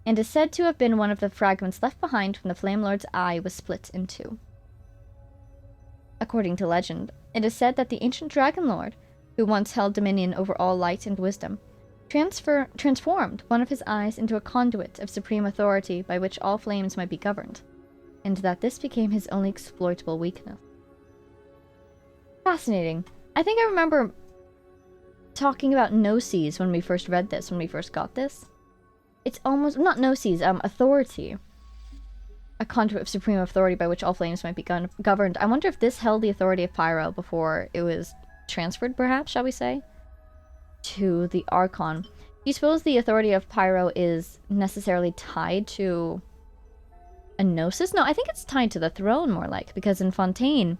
and is said to have been one of the fragments left behind when the Flame Lord's eye was split in 2. According to legend, it is said that the ancient Dragon Lord, who once held dominion over all light and wisdom, transformed one of his eyes into a conduit of supreme authority by which all flames might be governed, and that this became his only exploitable weakness. Fascinating. I think I remember talking about Gnosis when we first read this, when we first got this. It's almost, not Gnosis, authority. A conduit of supreme authority by which all flames might be governed. I wonder if this held the authority of Pyro before it was transferred, perhaps, shall we say, to the Archon. Do you suppose the authority of Pyro is necessarily tied to a Gnosis? No, I think it's tied to the throne, more like, because in Fontaine,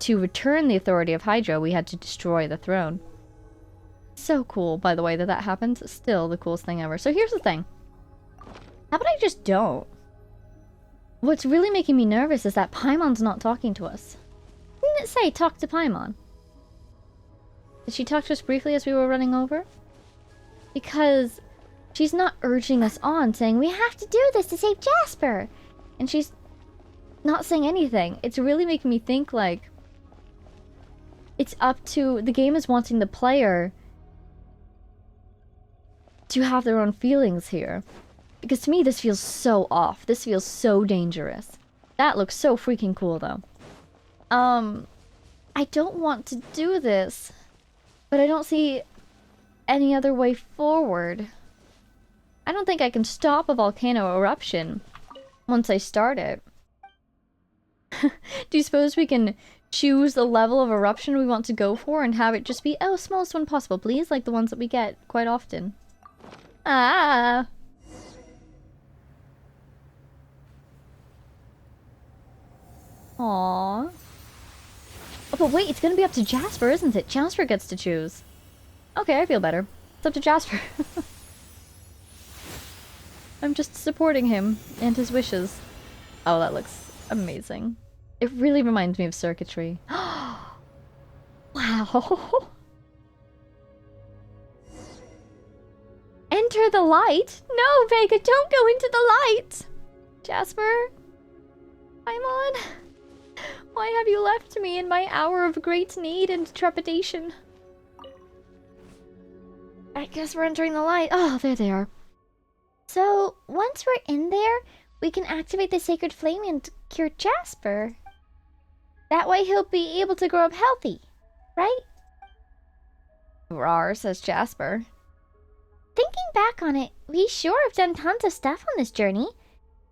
to return the authority of Hydra, we had to destroy the throne. So cool, by the way, that that happened. Still the coolest thing ever. So here's the thing. How about I just don't? What's really making me nervous is that Paimon's not talking to us. Didn't it say talk to Paimon? Did she talk to us briefly as we were running over? Because she's not urging us on, saying, we have to do this to save Jasper! And she's not saying anything. It's really making me think, like, it's up to... the game is wanting the player to have their own feelings here. Because to me, this feels so off. This feels so dangerous. That looks so freaking cool, though. I don't want to do this, but I don't see any other way forward. I don't think I can stop a volcano eruption once I start it. Do you suppose we can choose the level of eruption we want to go for and have it just be, oh, smallest one possible, please? Like the ones that we get quite often. Ah! Aww. Oh, but wait, it's gonna be up to Jasper, isn't it? Jasper gets to choose. Okay, I feel better. It's up to Jasper. I'm just supporting him and his wishes. Oh, that looks amazing. It really reminds me of circuitry. Wow. Enter the light? No, Vega, don't go into the light! Jasper? I'm on. Why have you left me in my hour of great need and trepidation? I guess we're entering the light. Oh, there they are. So, once we're in there, we can activate the sacred flame and cure Jasper. That way he'll be able to grow up healthy, right? Rawr, says Jasper. Thinking back on it, we sure have done tons of stuff on this journey.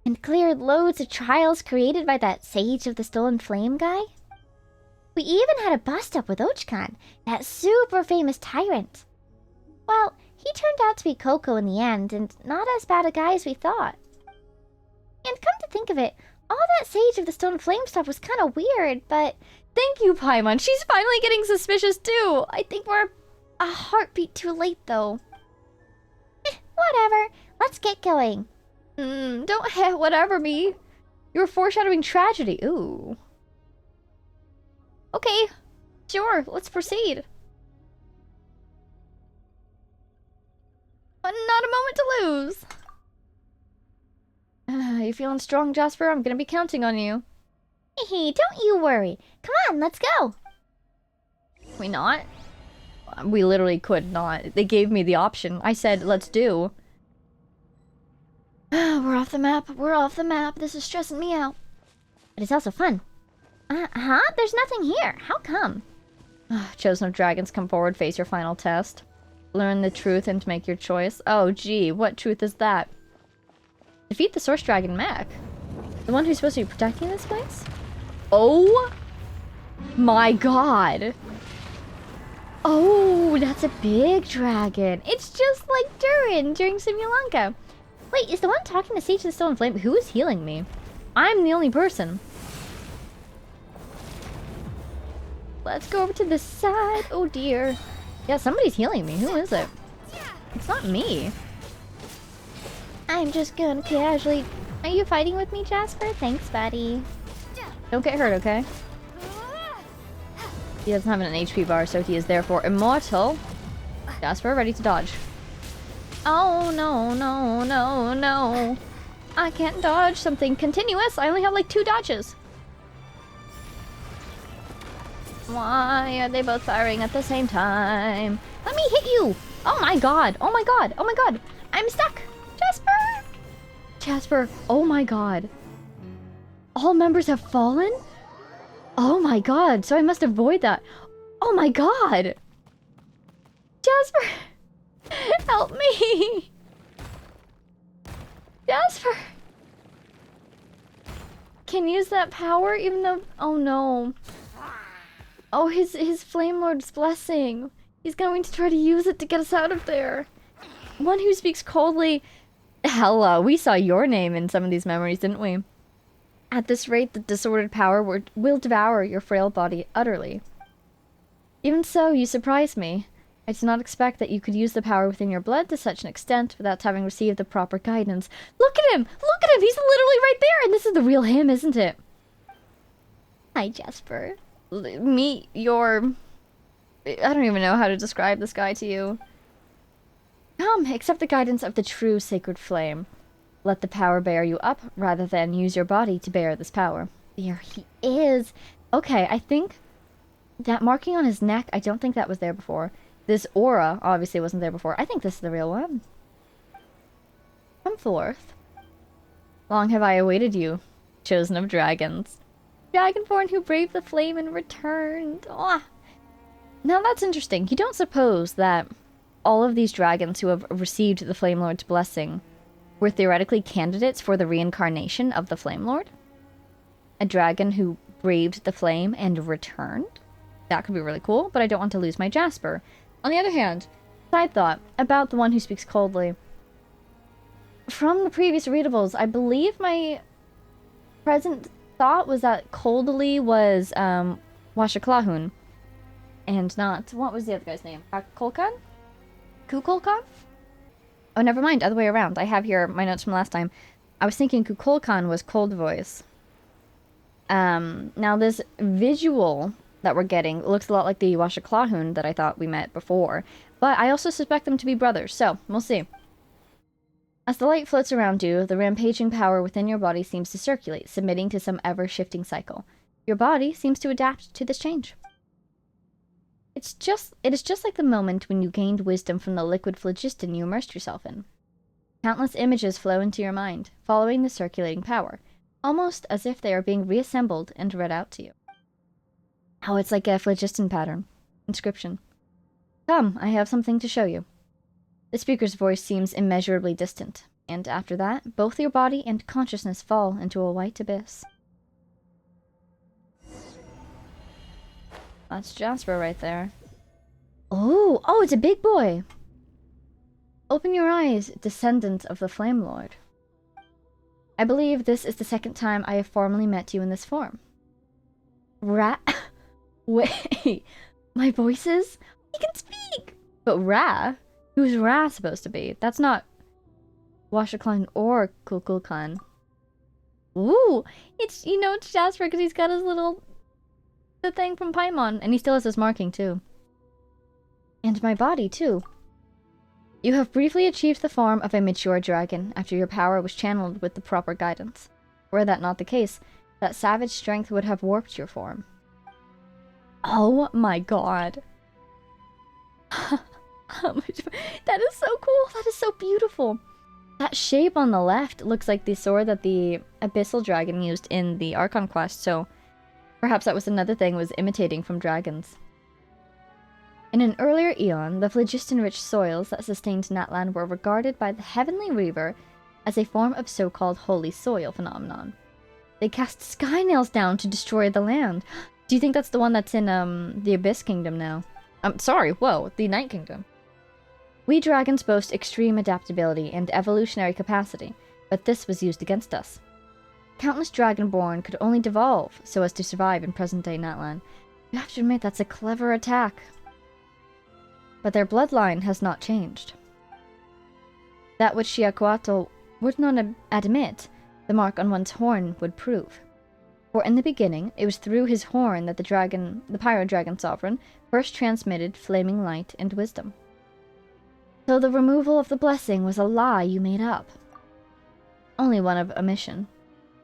And cleared loads of trials created by that Sage of the Stolen Flame guy. We even had a bust-up with Ochkan, that super famous tyrant. Well, he turned out to be Coco in the end, and not as bad a guy as we thought. And come to think of it, all that Sage of the Stolen Flame stuff was kind of weird, but... Thank you, Paimon. She's finally getting suspicious too. I think we're a heartbeat too late, though. Whatever. Let's get going. Don't whatever me. You're foreshadowing tragedy. Ooh. Okay. Sure, let's proceed. But not a moment to lose. You feeling strong, Jasper? I'm gonna be counting on you. Hey, don't you worry. Come on, let's go. Can we not? We literally could not. They gave me the option. I said, let's do. We're off the map. We're off the map. This is stressing me out. But it's also fun. There's nothing here. How come? Chosen of Dragons, come forward. Face your final test. Learn the truth and make your choice. Oh, gee. What truth is that? Defeat the Source Dragon Mech. The one who's supposed to be protecting this place? Oh my god. Oh, that's a big dragon. It's just like Durin during Simulunka. Wait, is the one talking to Sage of the Stolen Flame? Who is healing me? I'm the only person. Let's go over to this side. Oh dear. Yeah, somebody's healing me. Who is it? It's not me. I'm just gonna casually... Are you fighting with me, Jasper? Thanks, buddy. Don't get hurt, okay? He doesn't have an HP bar, so he is therefore immortal. Jasper, ready to dodge. Oh, no, no, no, no. I can't dodge something continuous. I only have like 2 dodges. Why are they both firing at the same time? Let me hit you! Oh my god! Oh my god! Oh my god! I'm stuck! Jasper! Jasper, oh my god. All members have fallen? Oh my god, so I must avoid that. Oh my god! Jasper! Help me! Jasper! Can use that power even though... Oh no. Oh, his Flame Lord's blessing. He's going to try to use it to get us out of there. One who speaks coldly... Hella, we saw your name in some of these memories, didn't we? At this rate, the disordered power will devour your frail body utterly. Even so, you surprise me. I did not expect that you could use the power within your blood to such an extent without having received the proper guidance. Look at him! Look at him! He's literally right there! And this is the real him, isn't it? Hi, Jasper. Meet your... I don't even know how to describe this guy to you. Come, accept the guidance of the true sacred flame. Let the power bear you up, rather than use your body to bear this power. There he is! Okay, I think... that marking on his neck, I don't think that was there before. This aura obviously wasn't there before. I think this is the real one. Come forth. Long have I awaited you. Chosen of dragons. Dragonborn who braved the flame and returned. Ah. Now that's interesting. You don't suppose that all of these dragons who have received the Flame Lord's blessing were theoretically candidates for the reincarnation of the Flame Lord? A dragon who braved the flame and returned? That could be really cool, but I don't want to lose my Jasper. On the other hand, side thought about the one who speaks coldly. From the previous readables, I believe my present thought was that coldly was Washaklahun. And not, what was the other guy's name? Kukulkan? Kukulkan? Oh, never mind, other way around. I have here my notes from last time. I was thinking Kukulkan was Cold Voice. Now this visual that we're getting looks a lot like the Washaklahun that I thought we met before, but I also suspect them to be brothers, so we'll see. As the light floats around you, the rampaging power within your body seems to circulate, submitting to some ever-shifting cycle. Your body seems to adapt to this change. It is just like the moment when you gained wisdom from the liquid phlogiston you immersed yourself in. Countless images flow into your mind, following the circulating power, almost as if they are being reassembled and read out to you. Oh, it's like a phlogiston pattern. Inscription. Come, I have something to show you. The speaker's voice seems immeasurably distant, and after that, both your body and consciousness fall into a white abyss. That's Jasper right there. Oh, it's a big boy! Open your eyes, descendant of the Flame Lord. I believe this is the second time I have formally met you in this form. Wait, my voices? He can speak! But Ra? Who's Ra supposed to be? That's not Washaklan or Kukulkan. Ooh, it's Jasper because he's got his the thing from Paimon, and he still has his marking too. And my body too. You have briefly achieved the form of a mature dragon after your power was channeled with the proper guidance. Were that not the case, that savage strength would have warped your form. Oh my god. That is so cool. That is so beautiful. That shape on the left looks like the sword that the Abyssal Dragon used in the Archon quest, so perhaps that was another thing was imitating from dragons. In an earlier eon, the phlogiston-rich soils that sustained Natlan were regarded by the Heavenly Reaver as a form of so-called holy soil phenomenon. They cast sky nails down to destroy the land. Do you think that's the one that's in the Abyss Kingdom now? The Night Kingdom. We dragons boast extreme adaptability and evolutionary capacity, but this was used against us. Countless dragonborn could only devolve so as to survive in present-day Natlan. You have to admit that's a clever attack. But their bloodline has not changed. That which Xiaquatl would not admit, the mark on one's horn would prove. For in the beginning, it was through his horn that the Pyro Dragon Sovereign first transmitted flaming light and wisdom. So the removal of the blessing was a lie you made up. Only one of omission.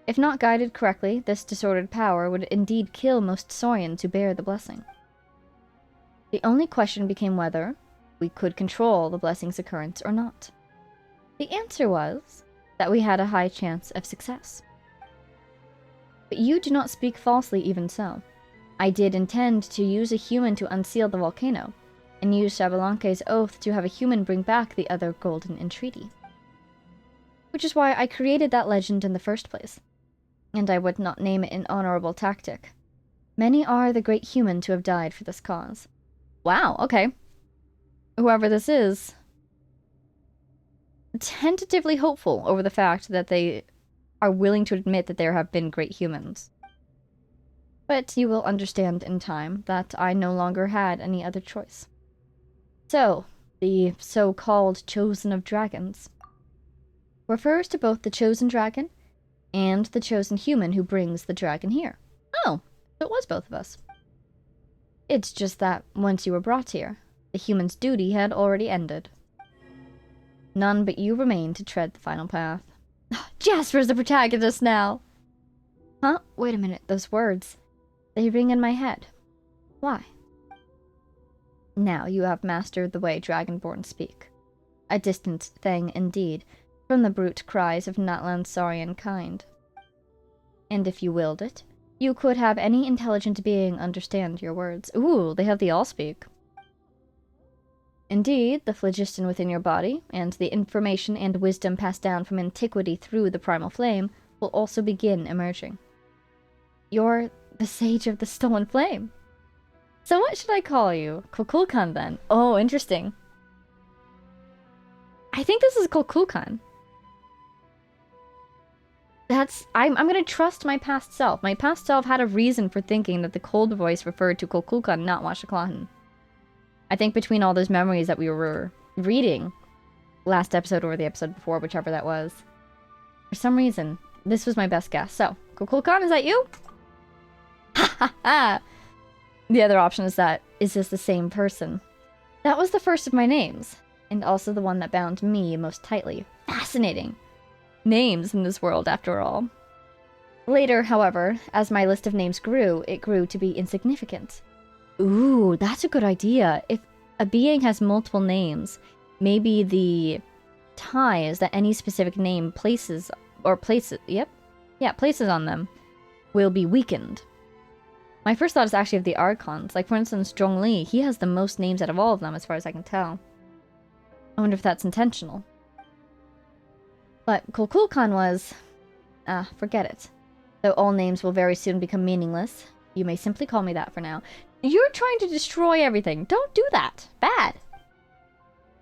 If not guided correctly, this disordered power would indeed kill most Saurians who bear the blessing. The only question became whether we could control the blessing's occurrence or not. The answer was that we had a high chance of success. But you do not speak falsely even so. I did intend to use a human to unseal the volcano, and use Xabalanque's oath to have a human bring back the other golden entreaty. Which is why I created that legend in the first place. And I would not name it an honorable tactic. Many are the great human to have died for this cause. Wow, okay. Whoever this is, tentatively hopeful over the fact that they are willing to admit that there have been great humans. But you will understand in time that I no longer had any other choice. So, the so-called Chosen of Dragons refers to both the Chosen Dragon and the Chosen Human who brings the dragon here. Oh, so it was both of us. It's just that once you were brought here, the human's duty had already ended. None but you remain to tread the final path. Jasper's the protagonist now! Huh? Wait a minute, those words. They ring in my head. Why? Now you have mastered the way Dragonborn speak. A distant thing indeed, from the brute cries of Natlan Saurian kind. And if you willed it, you could have any intelligent being understand your words. Ooh, they have the Allspeak. Indeed, the phlogiston within your body, and the information and wisdom passed down from antiquity through the primal flame, will also begin emerging. You're the Sage of the Stolen Flame. So what should I call you? Kukulkan, then. Oh, interesting. I think this is Kukulkan. I'm gonna trust my past self. My past self had a reason for thinking that the cold voice referred to Kukulkan, not Washaklahan. I think between all those memories that we were reading last episode or the episode before, whichever that was, for some reason, this was my best guess. So, Kukulkan, is that you? Ha ha ha! The other option is this the same person? That was the first of my names, and also the one that bound me most tightly. Fascinating. Names in this world, after all. Later, however, as my list of names grew, it grew to be insignificant. Ooh, that's a good idea. If a being has multiple names, maybe the ties that any specific name places on them will be weakened. My first thought is actually of the Archons. Like, for instance, Zhongli, he has the most names out of all of them, as far as I can tell. I wonder if that's intentional. But Kukulkan was... forget it. Though all names will very soon become meaningless, you may simply call me that for now. You're trying to destroy everything. Don't do that. Bad.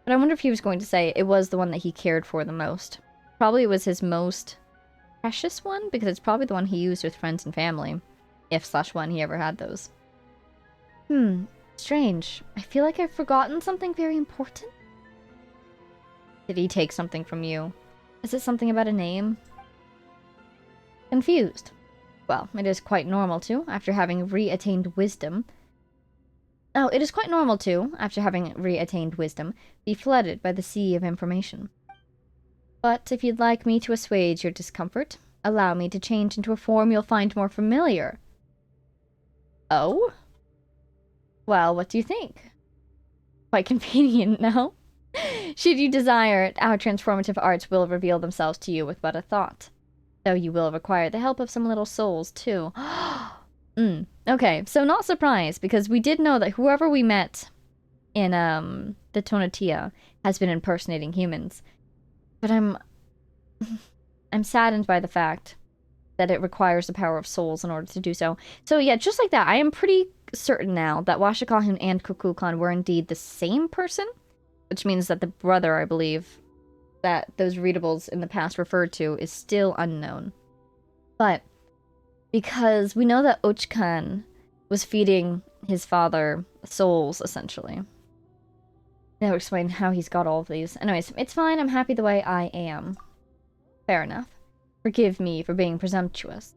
But I wonder if he was going to say it was the one that he cared for the most. Probably it was his most precious one, because it's probably the one he used with friends and family. If/when he ever had those. Strange. I feel like I've forgotten something very important. Did he take something from you? Is it something about a name? Confused. Well, it is quite normal to, after having re-attained wisdom. Oh, it is quite normal to, after having re-attained wisdom, be flooded by the sea of information. But if you'd like me to assuage your discomfort, allow me to change into a form you'll find more familiar. Oh? Well, what do you think? Quite convenient, no? Should you desire it, our transformative arts will reveal themselves to you with but a thought. Though you will require the help of some little souls, too. Okay, so not surprised, because we did know that whoever we met in, the Tonatia has been impersonating humans. But I'm saddened by the fact that it requires the power of souls in order to do so. So yeah, just like that, I am pretty certain now that Washaklahan and Kukulkan were indeed the same person, which means that the brother, I believe, that those readables in the past referred to is still unknown. But because we know that Ochkan was feeding his father souls, essentially. That'll explain how he's got all of these. Anyways, it's fine. I'm happy the way I am. Fair enough. Forgive me for being presumptuous.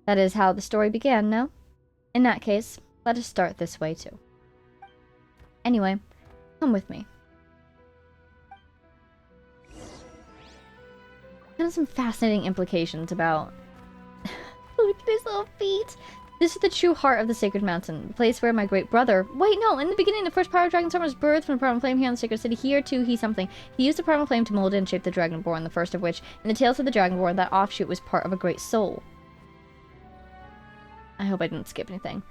That is how the story began, no? In that case, let us start this way, too. Anyway, come with me. Kind of some fascinating implications about... Look at his little feet! This is the true heart of the Sacred Mountain, the place where my great brother... Wait, no! In the beginning, the first Power Dragon Storm was birthed from the Primal Flame here in the Sacred City. Here, too, he something. He used the Primal Flame to mold and shape the Dragonborn, the first of which, in the tales of the Dragonborn, that offshoot was part of a great soul. I hope I didn't skip anything.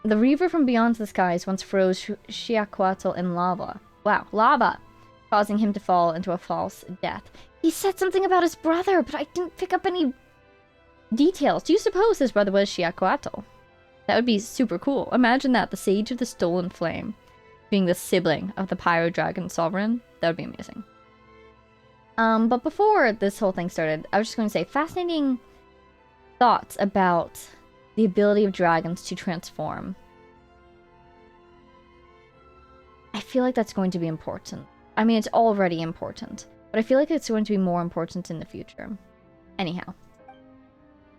The Reaver from beyond the skies once froze Shiaquatl in lava. Wow, lava! Causing him to fall into a false death. He said something about his brother, but I didn't pick up any details. Do you suppose his brother was Shiaquatl? That would be super cool. Imagine that, the Sage of the Stolen Flame being the sibling of the Pyro Dragon Sovereign. That would be amazing. But before this whole thing started, I was just going to say, fascinating thoughts about the ability of dragons to transform. I feel like that's going to be important. I mean, it's already important, but I feel like it's going to be more important in the future. Anyhow.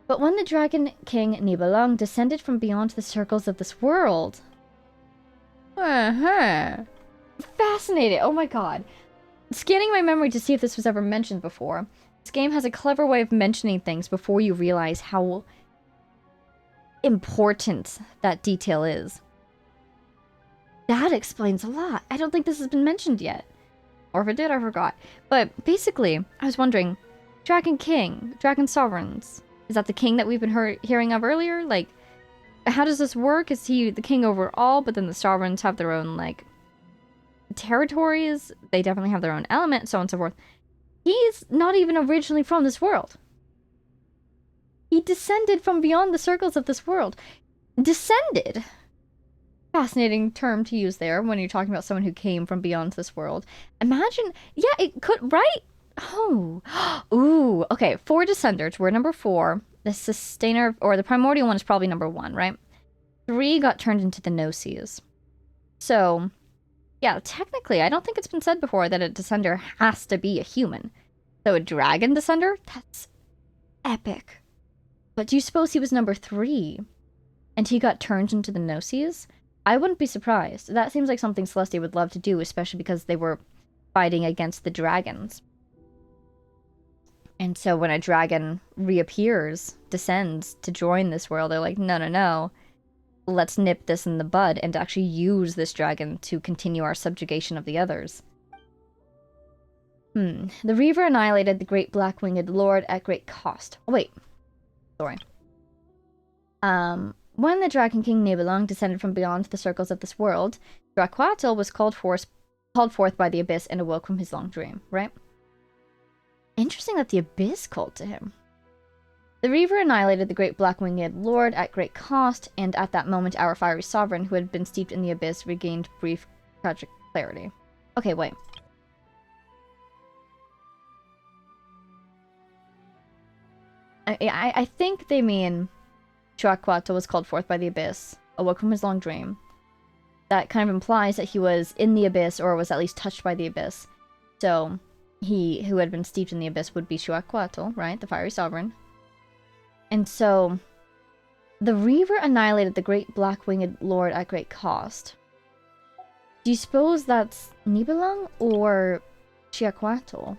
But when the Dragon King Nibelung descended from beyond the circles of this world... Fascinating! Oh my god. Scanning my memory to see if this was ever mentioned before. This game has a clever way of mentioning things before you realize how important that detail is. That explains a lot. I don't think this has been mentioned yet. Or if it did, I forgot. But basically, I was wondering, Dragon King, Dragon Sovereigns, Is that the king that we've been hearing of earlier? Like, how does this work? Is he the king over all, but then the sovereigns have their own, like, territories? They definitely have their own element, so on and so forth. He's not even originally from this world. He descended from beyond the circles of this world. Descended. Fascinating term to use there when you're talking about someone who came from beyond this world. Imagine, yeah, it could, right? Oh, ooh, okay, 4 descenders were number 4. The sustainer, or the primordial one is probably number 1, right? 3 got turned into the no-seas. So, yeah, technically, I don't think it's been said before that a descender has to be a human. So a dragon descender? That's epic. But do you suppose he was number 3? And he got turned into the no-seas? I wouldn't be surprised. That seems like something Celestia would love to do, especially because they were fighting against the dragons. And so when a dragon reappears, descends to join this world, they're like, no, no, no. Let's nip this in the bud and actually use this dragon to continue our subjugation of the others. The Reaver annihilated the great black-winged lord at great cost. Oh, wait. Sorry. When the Dragon King Nibelung descended from beyond the circles of this world, Dracuatl was called forth by the Abyss and awoke from his long dream, right? Interesting that the Abyss called to him. The Reaver annihilated the great black-winged lord at great cost, and at that moment our fiery sovereign, who had been steeped in the Abyss, regained brief, tragic clarity. Okay, wait. I think they mean Dracuatl was called forth by the Abyss, awoke from his long dream. That kind of implies that he was in the Abyss, or was at least touched by the Abyss. So, he who had been steeped in the Abyss would be Dracuatl, right? The fiery sovereign. And so, the Reaver annihilated the great black-winged lord at great cost. Do you suppose that's Nibelung or Dracuatl?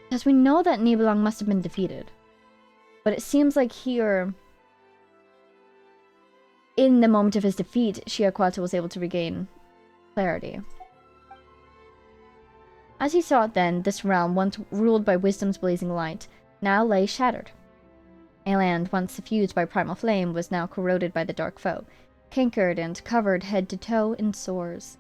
Because we know that Nibelung must have been defeated. But it seems like here, in the moment of his defeat, Dracuatl was able to regain clarity. As he saw it then, this realm, once ruled by wisdom's blazing light, now lay shattered. A land once suffused by primal flame was now corroded by the dark foe, cankered and covered head to toe in sores.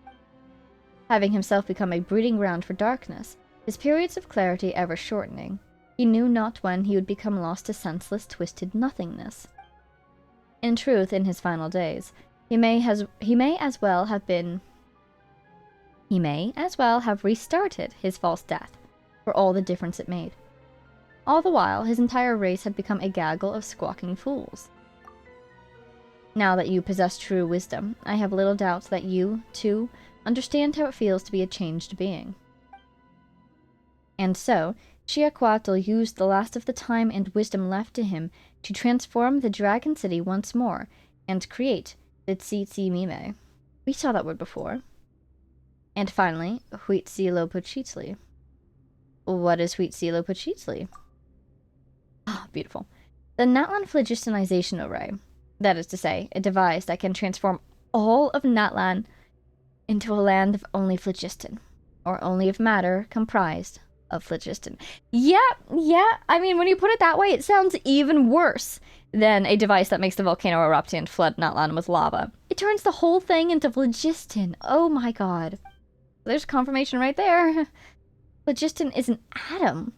Having himself become a breeding ground for darkness, his periods of clarity ever shortening, he knew not when he would become lost to senseless, twisted nothingness. In truth, in his final days, he may as well have restarted his false death, for all the difference it made. All the while, his entire race had become a gaggle of squawking fools. Now that you possess true wisdom, I have little doubt that you, too, understand how it feels to be a changed being. And so, Dracuatl used the last of the time and wisdom left to him to transform the Dragon City once more and create the Huitzilopochtli. We saw that word before. And finally, Huitzilopochtli. What is Huitzilopochtli? Ah, beautiful. The Natlan phlogistonization array. That is to say, a device that can transform all of Natlan into a land of only phlogiston, or only of matter comprised of phlogiston. Yeah, I mean, when you put it that way, it sounds even worse than a device that makes the volcano erupt and flood Natlan with lava. It turns the whole thing into phlogiston. Oh my god. There's confirmation right there. Phlogiston is an atom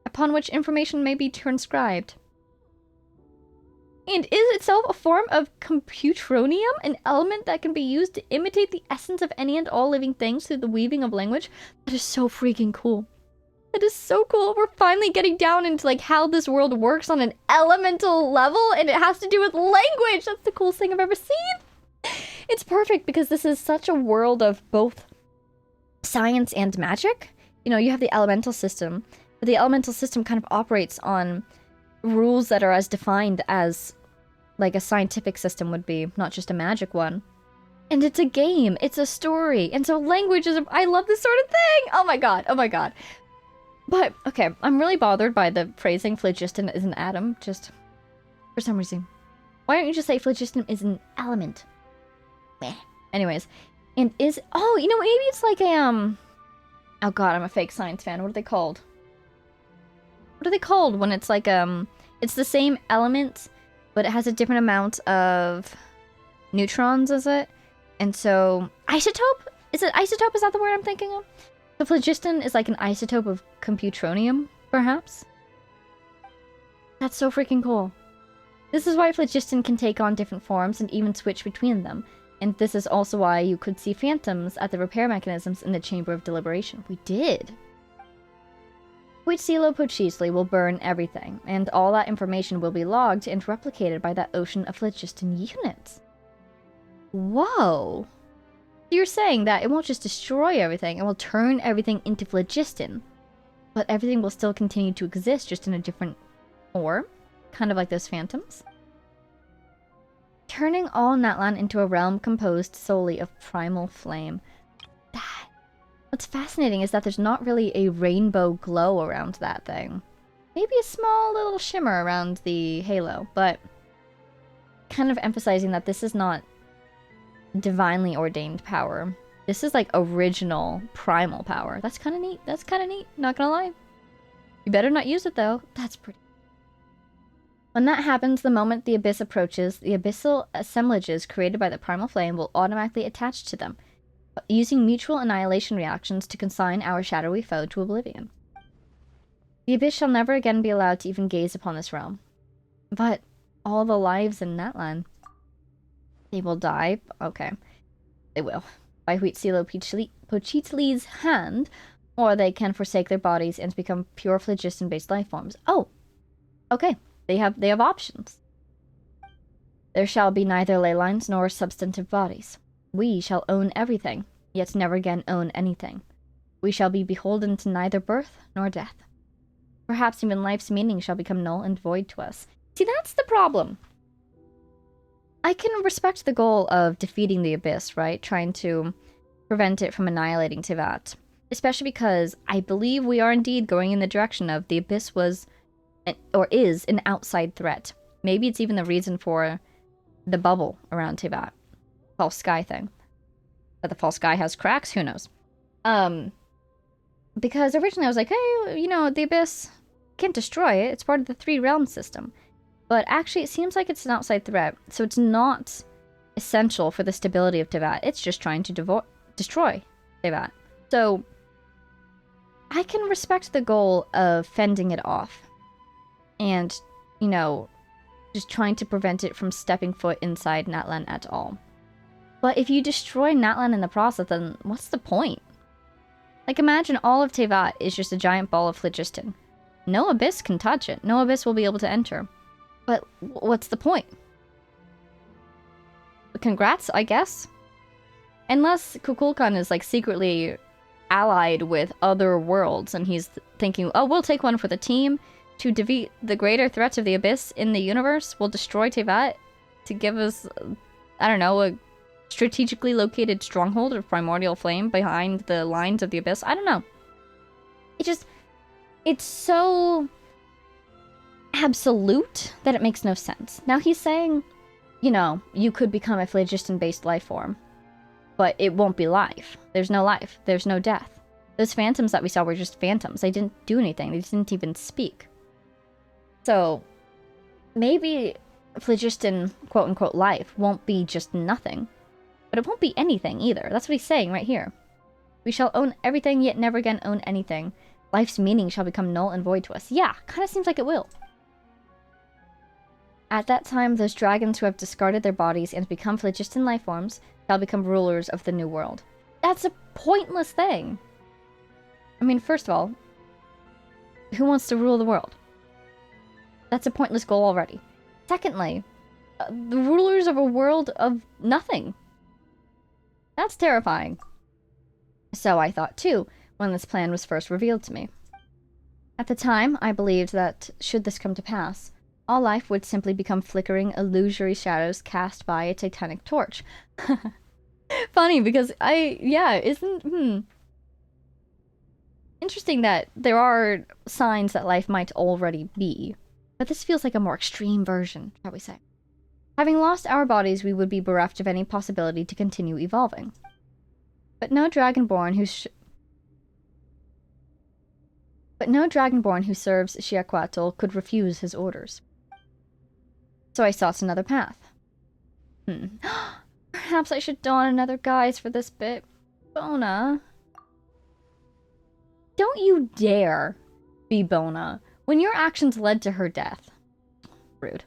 upon which information may be transcribed. And is itself a form of computronium, an element that can be used to imitate the essence of any and all living things through the weaving of language? That is so freaking cool. That is so cool. We're finally getting down into like how this world works on an elemental level, and it has to do with language. That's the coolest thing I've ever seen. It's perfect because this is such a world of both science and magic. You know, you have the elemental system, but the elemental system kind of operates on rules that are as defined as like a scientific system would be, not just a magic one. And it's a game, it's a story, and so language is I love this sort of thing! Oh my god, oh my god. But, okay, I'm really bothered by the phrasing phlogiston is an atom, just for some reason. Why don't you just say phlogiston is an element? Meh. Anyways, and is, oh, you know, maybe it's like a, Oh god, I'm a fake science fan. What are they called? What are they called when it's like, it's the same element, but it has a different amount of neutrons, is it? And so, isotope? Is it isotope? Is that the word I'm thinking of? The phlogiston is like an isotope of computronium, perhaps? That's so freaking cool. This is why phlogiston can take on different forms and even switch between them. And this is also why you could see phantoms at the repair mechanisms in the Chamber of Deliberation. We did. Huitzilopochtli will burn everything, and all that information will be logged and replicated by that ocean of phlogiston units. Whoa! So you're saying that it won't just destroy everything, it will turn everything into phlogiston, but everything will still continue to exist, just in a different form? Kind of like those phantoms? Turning all Natlan into a realm composed solely of primal flame. What's fascinating is that there's not really a rainbow glow around that thing. Maybe a small little shimmer around the halo, but kind of emphasizing that this is not divinely ordained power. This is like original primal power. That's kind of neat. That's kind of neat. Not gonna lie. You better not use it though. That's pretty. When that happens, the moment the abyss approaches, the abyssal assemblages created by the primal flame will automatically attach to them, using mutual annihilation reactions to consign our shadowy foe to oblivion. The abyss shall never again be allowed to even gaze upon this realm. But all the lives in Natlan, they will die. Okay, they will. By Huitzilopochtli's hand, or they can forsake their bodies and become pure phlogiston-based life forms. Oh, okay. They have options. There shall be neither ley lines nor substantive bodies. We shall own everything, yet never again own anything. We shall be beholden to neither birth nor death. Perhaps even life's meaning shall become null and void to us. See, that's the problem. I can respect the goal of defeating the abyss, right? Trying to prevent it from annihilating Teyvat. Especially because I believe we are indeed going in the direction of the abyss was, or is, an outside threat. Maybe it's even the reason for the bubble around Teyvat. False sky thing. But the false sky has cracks, who knows? Because originally I was like, hey, you know, the abyss can't destroy it. It's part of the three realm system. But actually, it seems like it's an outside threat, so it's not essential for the stability of Teyvat. It's just trying to destroy Teyvat. So, I can respect the goal of fending it off. And, you know, just trying to prevent it from stepping foot inside Natlan at all. But if you destroy Natlan in the process, then what's the point? Like, imagine all of Teyvat is just a giant ball of phlogiston. No abyss can touch it. No abyss will be able to enter. But what's the point? Congrats, I guess? Unless Kukulkan is, like, secretly allied with other worlds, and he's thinking, oh, we'll take one for the team to defeat the greater threats of the abyss in the universe. We'll destroy Teyvat to give us, I don't know, a strategically located stronghold of primordial flame behind the lines of the abyss. I don't know. It's so absolute that it makes no sense. Now he's saying, you know, you could become a phlogiston-based life form, but it won't be life. There's no life. There's no death. Those phantoms that we saw were just phantoms. They didn't do anything. They didn't even speak. So, maybe phlogiston, quote-unquote, life won't be just nothing. But it won't be anything either. That's what he's saying right here. We shall own everything, yet never again own anything. Life's meaning shall become null and void to us. Yeah, kind of seems like it will. At that time, those dragons who have discarded their bodies and become phlogiston life forms shall become rulers of the new world. That's a pointless thing. I mean, first of all, who wants to rule the world? That's a pointless goal already. Secondly, the rulers of a world of nothing. That's terrifying. So I thought too, when this plan was first revealed to me. At the time, I believed that, should this come to pass, all life would simply become flickering, illusory shadows cast by a titanic torch. Funny, because interesting that there are signs that life might already be, but this feels like a more extreme version, shall we say. Having lost our bodies, we would be bereft of any possibility to continue evolving. But no dragonborn But no Dragonborn who serves Xiaquatl could refuse his orders. So I sought another path. Perhaps I should don another guise for this bit. Bona. Don't you dare be Bona when your actions led to her death. Rude.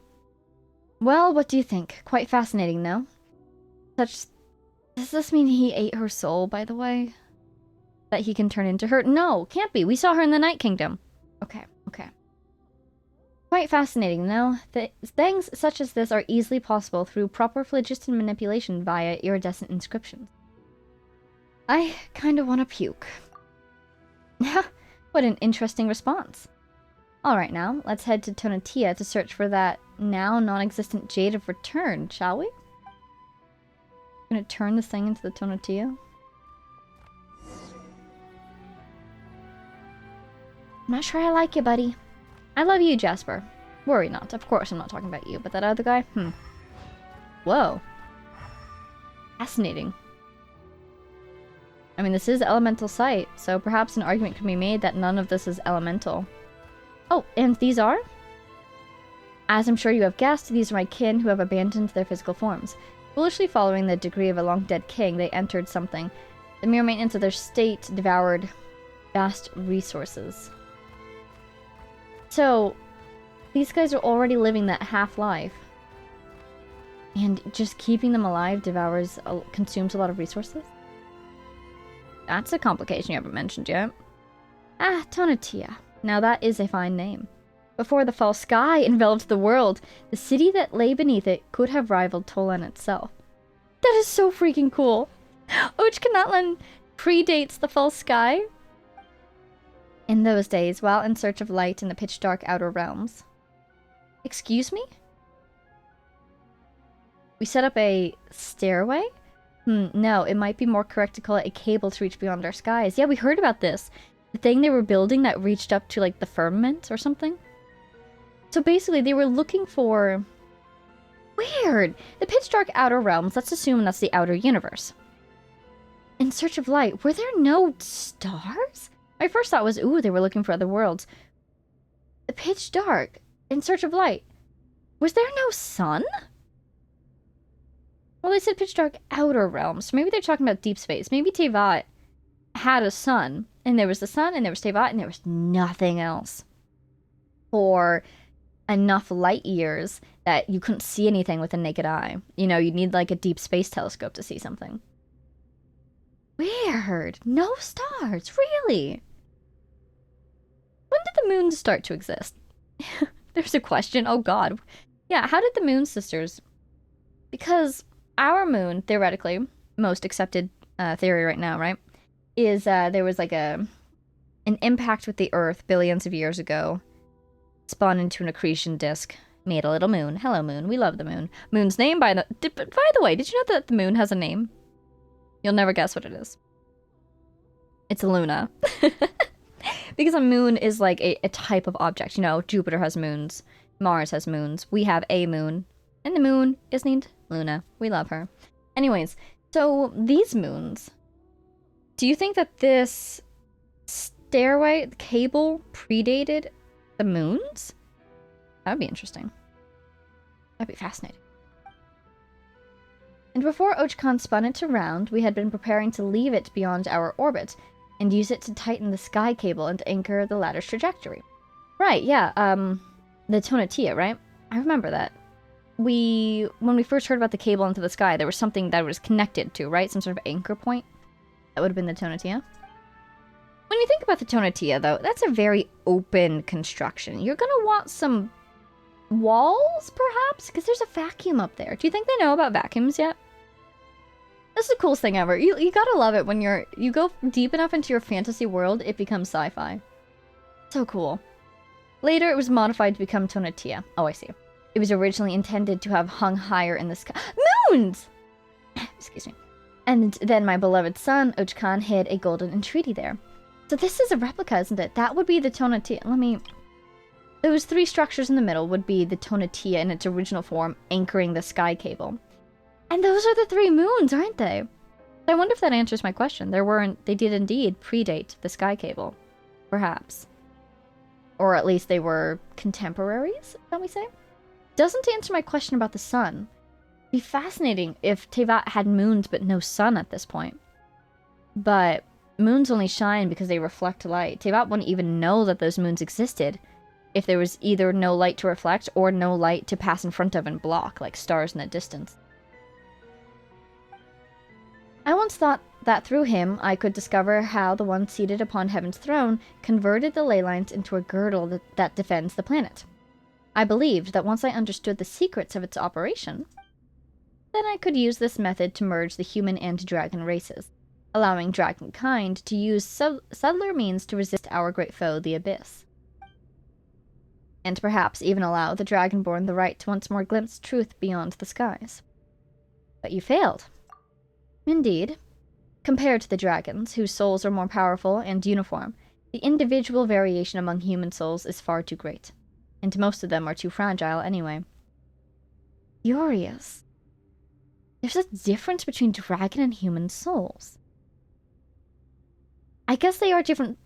Well, what do you think? Quite fascinating, no? Does this mean he ate her soul, by the way? That he can turn into her? No, can't be. We saw her in the Night Kingdom. Okay. Quite fascinating, no? Things such as this are easily possible through proper phlogiston manipulation via iridescent inscriptions. I kinda wanna puke. What an interesting response. Alright now, let's head to Tonatia to search for that now non-existent Jade of Return, shall we? I'm gonna turn this thing into the Tonatia. I'm not sure I like you, buddy. I love you, Jasper. Worry not. Of course I'm not talking about you, but that other guy? Whoa. Fascinating. I mean, this is elemental sight, so perhaps an argument can be made that none of this is elemental. Oh, and these are? As I'm sure you have guessed, these are my kin who have abandoned their physical forms. Foolishly following the decree of a long-dead king, they entered something. The mere maintenance of their state devoured vast resources. So, these guys are already living that half-life. And just keeping them alive consumes a lot of resources? That's a complication you haven't mentioned yet. Ah, Tonatia. Now that is a fine name. Before the false sky enveloped the world, the city that lay beneath it could have rivaled Tolan itself. That is so freaking cool! Uchkanatlan predates the false sky? In those days, while in search of light in the pitch-dark outer realms. Excuse me? We set up a stairway? No, it might be more correct to call it a cable to reach beyond our skies. Yeah, we heard about this. The thing they were building that reached up to, like, the firmament or something? So basically, they were looking for... Weird! The pitch-dark outer realms, let's assume that's the outer universe. In search of light, were there no stars? My first thought was, ooh, they were looking for other worlds. The pitch dark, in search of light. Was there no sun? Well, they said pitch dark outer realms, so maybe they're talking about deep space. Maybe Tevat had a sun, and there was the sun, and there was Tevat, and there was nothing else. For enough light years that you couldn't see anything with the naked eye. You know, you'd need like a deep space telescope to see something. Weird. No stars. Really? When did the moons start to exist? There's a question. Oh god. Yeah, how did the Moon Sisters... Because our moon, theoretically, most accepted theory right now, right? Is there was like an impact with the Earth billions of years ago. Spawned into an accretion disk. Made a little moon. Hello, moon. We love the moon. Moon's name, by the way, did you know that the moon has a name? You'll never guess what it is. It's Luna. Because a moon is like a type of object. You know, Jupiter has moons. Mars has moons. We have a moon. And the moon is named Luna. We love her. Anyways, so these moons... Do you think that this stairway cable predated the moons? That would be interesting. That'd be fascinating. And before Ochkan spun it around, we had been preparing to leave it beyond our orbit and use it to tighten the sky cable and anchor the ladder's trajectory. Right, yeah, the Tonatia, right? I remember that. When we first heard about the cable into the sky, there was something that it was connected to, right? Some sort of anchor point. That would have been the Tonatia. When you think about the Tonatia, though, that's a very open construction. You're gonna want some walls, perhaps? Because there's a vacuum up there. Do you think they know about vacuums yet? This is the coolest thing ever. You gotta love it when you go deep enough into your fantasy world, it becomes sci-fi. So cool. Later, it was modified to become Tonatia. Oh, I see. It was originally intended to have hung higher in the sky. Moons! Excuse me. And then my beloved son, Ochkan, hid a golden entreaty there. So this is a replica, isn't it? That would be the Tonatia. Those three structures in the middle would be the Tonatia in its original form, anchoring the sky cable. And those are the three moons, aren't they? I wonder if that answers my question. They did indeed predate the sky cable. Perhaps. Or at least they were contemporaries, shall we say? Doesn't answer my question about the sun. It'd be fascinating if Teyvat had moons but no sun at this point. But moons only shine because they reflect light. Teyvat wouldn't even know that those moons existed if there was either no light to reflect or no light to pass in front of and block, like stars in the distance. I once thought that through him I could discover how the one seated upon heaven's throne converted the ley lines into a girdle that defends the planet. I believed that once I understood the secrets of its operation, then I could use this method to merge the human and dragon races, allowing dragonkind to use subtler means to resist our great foe, the Abyss. And perhaps even allow the Dragonborn the right to once more glimpse truth beyond the skies. But you failed. Indeed. Compared to the dragons, whose souls are more powerful and uniform, the individual variation among human souls is far too great. And most of them are too fragile anyway. Furious. There's a difference between dragon and human souls. I guess they are different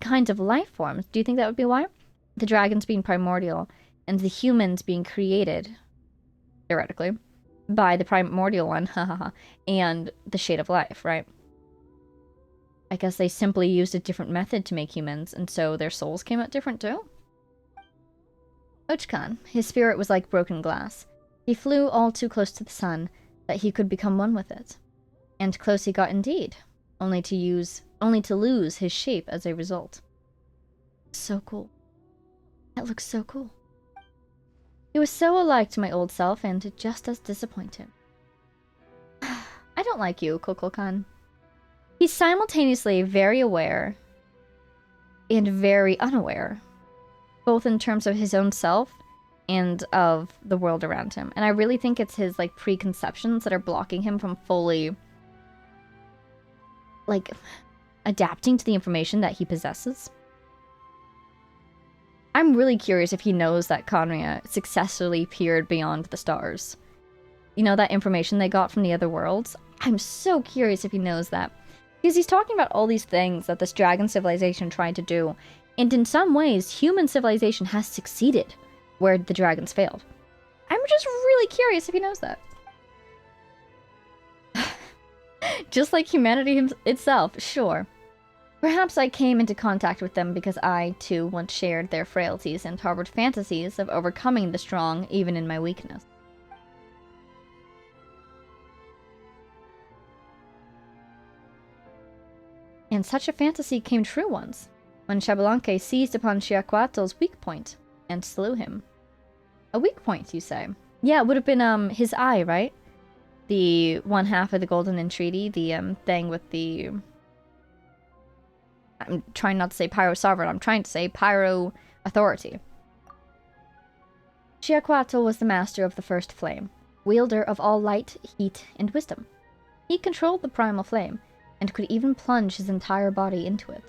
kinds of life forms. Do you think that would be why? The dragons being primordial, and the humans being created, theoretically, by the primordial one, and the Shade of Life, right? I guess they simply used a different method to make humans, and so their souls came out different too? Ochkan, his spirit was like broken glass. He flew all too close to the sun, that he could become one with it. And close he got indeed, only to lose his shape as a result. So cool. That looks so cool. He was so alike to my old self, and just as disappointing. I don't like you, Kukulkan. He's simultaneously very aware and very unaware, both in terms of his own self and of the world around him. And I really think it's his, like, preconceptions that are blocking him from fully, like, adapting to the information that he possesses. I'm really curious if he knows that Conria successfully peered beyond the stars. You know, that information they got from the other worlds? I'm so curious if he knows that. Because he's talking about all these things that this dragon civilization tried to do, and in some ways, human civilization has succeeded where the dragons failed. I'm just really curious if he knows that. Just like humanity itself, sure. Perhaps I came into contact with them because I, too, once shared their frailties and harbored fantasies of overcoming the strong even in my weakness. And such a fantasy came true once, when Xbalanque seized upon Xiaquatl's weak point and slew him. A weak point, you say? Yeah, it would have been, his eye, right? The one half of the Golden Entreaty, the, thing with the... I'm trying not to say Pyro Sovereign, I'm trying to say Pyro Authority. Xiaquatl was the master of the first flame, wielder of all light, heat, and wisdom. He controlled the primal flame, and could even plunge his entire body into it.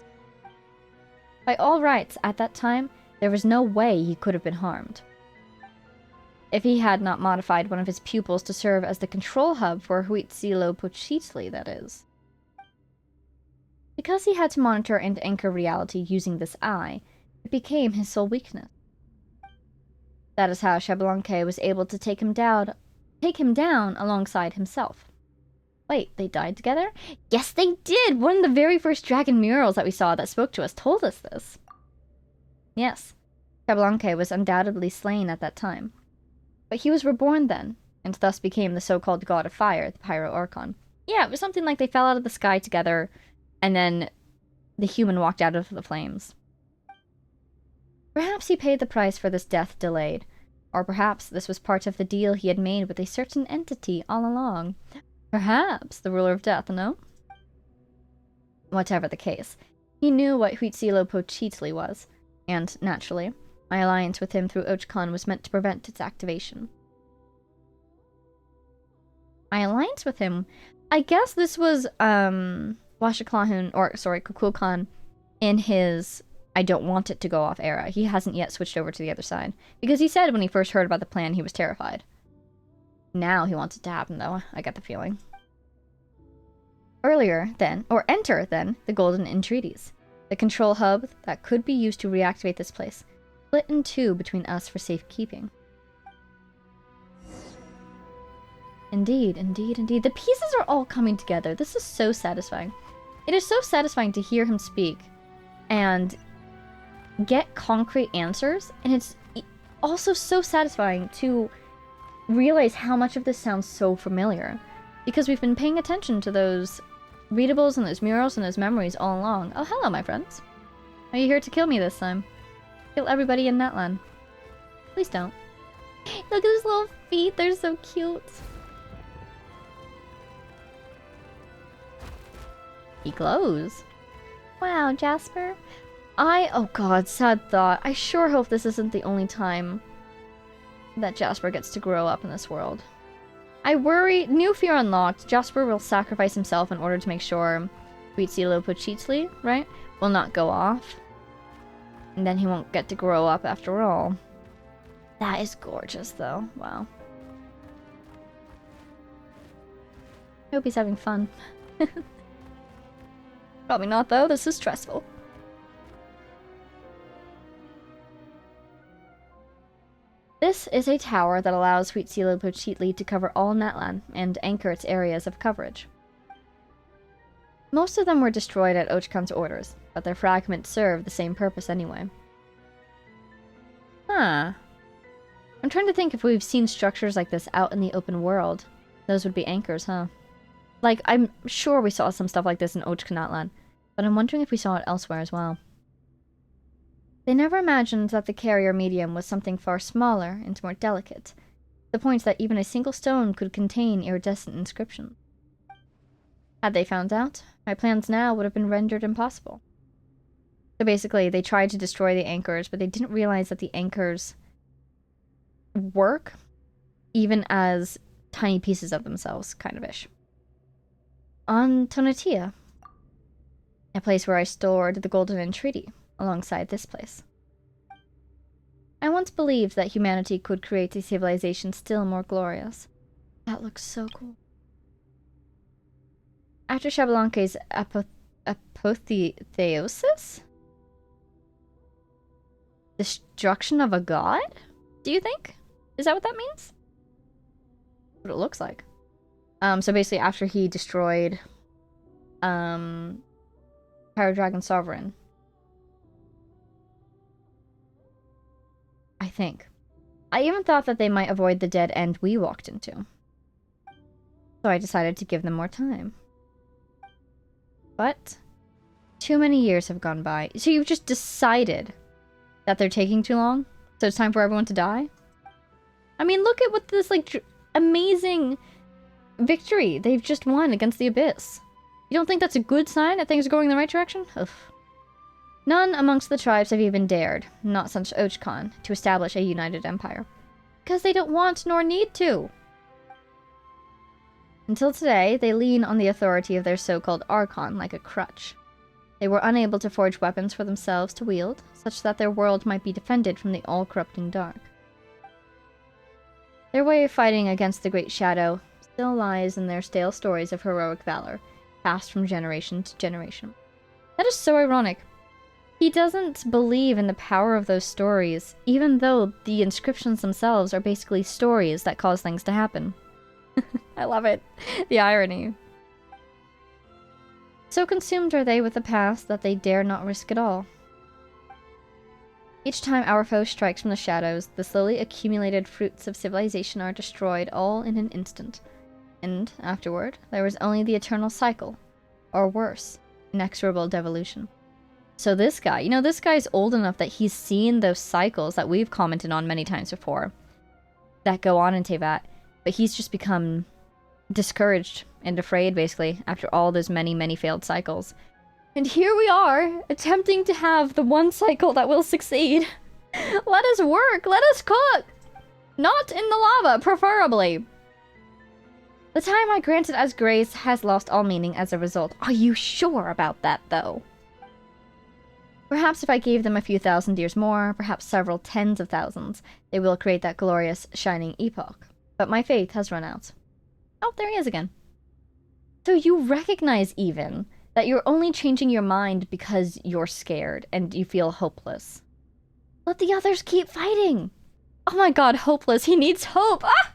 By all rights, at that time, there was no way he could have been harmed. If he had not modified one of his pupils to serve as the control hub for Huitzilopochtli, that is. Because he had to monitor and anchor reality using this eye, it became his sole weakness. That is how Xbalanque was able to take him down alongside himself. Wait, they died together? Yes, they did! One of the very first dragon murals that we saw that spoke to us told us this. Yes, Xbalanque was undoubtedly slain at that time. But he was reborn then, and thus became the so-called god of fire, the Pyro Archon. Yeah, it was something like they fell out of the sky together, and then the human walked out of the flames. Perhaps he paid the price for this death delayed, or perhaps this was part of the deal he had made with a certain entity all along. Perhaps the ruler of death, no? Whatever the case, he knew what Huitzilopochtli was, and, naturally, my alliance with him through Ochkan was meant to prevent its activation. My alliance with him? I guess this was, Kukulkan in his I don't want it to go off era. He hasn't yet switched over to the other side. Because he said when he first heard about the plan, he was terrified. Now he wants it to happen, though. I get the feeling. Enter then, the Golden Entreaties. The control hub that could be used to reactivate this place. split in two between us for safekeeping. Indeed, indeed, indeed. The pieces are all coming together. This is so satisfying. It is so satisfying to hear him speak and get concrete answers, and it's also so satisfying to realize how much of this sounds so familiar, because we've been paying attention to those readables and those murals and those memories all along. Oh, hello, my friends. Are you here to kill me this time? Kill everybody in Netland. Please don't. Look at his little feet, they're so cute. He glows. Wow, Jasper. Oh god, sad thought. I sure hope this isn't the only time that Jasper gets to grow up in this world. I worry, new fear unlocked, Jasper will sacrifice himself in order to make sure Huitzilopochtli, right, will not go off. And then he won't get to grow up after all. That is gorgeous, though. Wow. I hope he's having fun. Probably not, though. This is stressful. This is a tower that allows Huitzilopochtli to cover all Netland and anchor its areas of coverage. Most of them were destroyed at Ochkan's orders, but their fragments serve the same purpose anyway. Huh. I'm trying to think if we've seen structures like this out in the open world. Those would be anchors, huh? Like, I'm sure we saw some stuff like this in Ochkanatlan, but I'm wondering if we saw it elsewhere as well. They never imagined that the carrier medium was something far smaller and more delicate, to the point that even a single stone could contain iridescent inscriptions. Had they found out, my plans now would have been rendered impossible. So basically, they tried to destroy the anchors, but they didn't realize that the anchors work even as tiny pieces of themselves, kind of ish. On Tonatia, a place where I stored the Golden Entreaty, alongside this place. I once believed that humanity could create a civilization still more glorious. That looks so cool. After Xabalanque's apotheosis? Destruction of a god? Do you think? Is that what that means? What it looks like. So basically after he destroyed Pyro Dragon Sovereign, I think. I even thought that they might avoid the dead end we walked into. So I decided to give them more time. But too many years have gone by. So you've just decided that they're taking too long? So it's time for everyone to die? I mean, look at what this, like, amazing victory they've just won against the Abyss. You don't think that's a good sign that things are going in the right direction? Ugh. None amongst the tribes have even dared, not since Ochkan, to establish a united empire. Because they don't want nor need to. Until today, they lean on the authority of their so-called Archon like a crutch. They were unable to forge weapons for themselves to wield, such that their world might be defended from the all-corrupting dark. Their way of fighting against the Great Shadow still lies in their stale stories of heroic valor, passed from generation to generation. That is so ironic. He doesn't believe in the power of those stories, even though the inscriptions themselves are basically stories that cause things to happen. I love it. The irony. So consumed are they with the past that they dare not risk it all. Each time our foe strikes from the shadows, the slowly accumulated fruits of civilization are destroyed all in an instant. And, afterward, there is only the eternal cycle, or worse, inexorable devolution. So this guy, you know, this guy's old enough that he's seen those cycles that we've commented on many times before that go on in Teyvat, but he's just become discouraged and afraid, basically, after all those many, many failed cycles. And here we are, attempting to have the one cycle that will succeed. Let us work, let us cook! Not in the lava, preferably. The time I granted as grace has lost all meaning as a result. Are you sure about that, though? Perhaps if I gave them a few thousand years more, perhaps several tens of thousands, they will create that glorious, shining epoch. But my faith has run out. Oh, there he is again. So you recognize, even, that you're only changing your mind because you're scared and you feel hopeless. Let the others keep fighting. Oh my god, hopeless. He needs hope. Ah!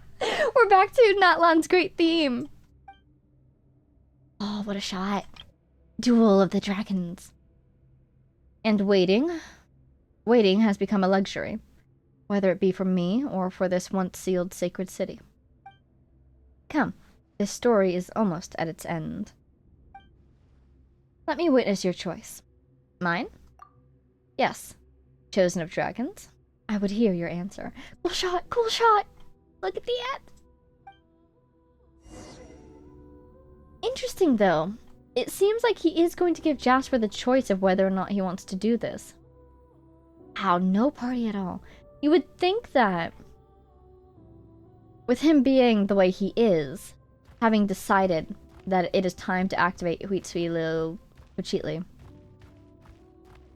We're back to Natlan's great theme. Oh, what a shot. Duel of the Dragons. And waiting. Waiting has become a luxury. Whether it be for me or for this once sealed sacred city. Come, this story is almost at its end. Let me witness your choice. Mine? Yes. Chosen of dragons? I would hear your answer. Cool shot! Cool shot! Look at the end! Interesting, though. It seems like he is going to give Jasper the choice of whether or not he wants to do this. Wow, no party at all. You would think that with him being the way he is, having decided that it is time to activate Huitzilopochtli,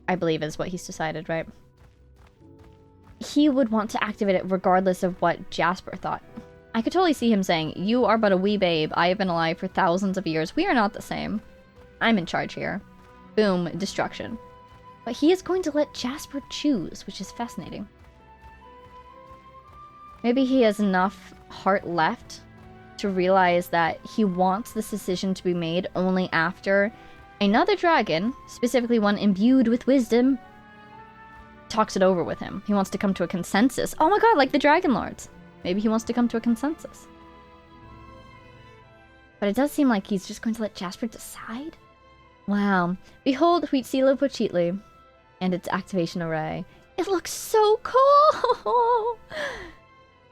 I believe is what he's decided, right? He would want to activate it regardless of what Jasper thought. I could totally see him saying, "You are but a wee babe. I have been alive for thousands of years. We are not the same. I'm in charge here." Boom, destruction. But he is going to let Jasper choose, which is fascinating. Maybe he has enough heart left to realize that he wants this decision to be made only after another dragon, specifically one imbued with wisdom, talks it over with him. He wants to come to a consensus. Oh my god, like the Dragon Lords. Maybe he wants to come to a consensus. But it does seem like he's just going to let Jasper decide. Wow. Behold Huitzilopochtli and its activation array. It looks so cool!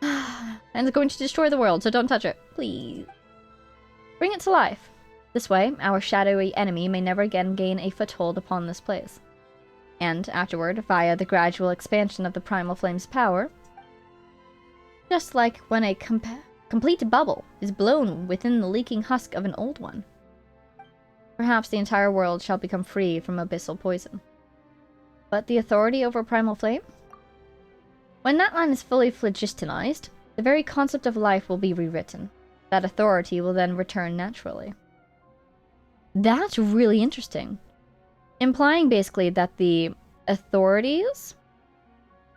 And it's going to destroy the world, so don't touch it. Please. Bring it to life. This way, our shadowy enemy may never again gain a foothold upon this place. And afterward, via the gradual expansion of the primal flame's power, just like when a complete bubble is blown within the leaking husk of an old one. Perhaps the entire world shall become free from abyssal poison. But the authority over primal flame? When Natlan is fully phlogistonized, the very concept of life will be rewritten. That authority will then return naturally. That's really interesting. Implying basically that the authorities,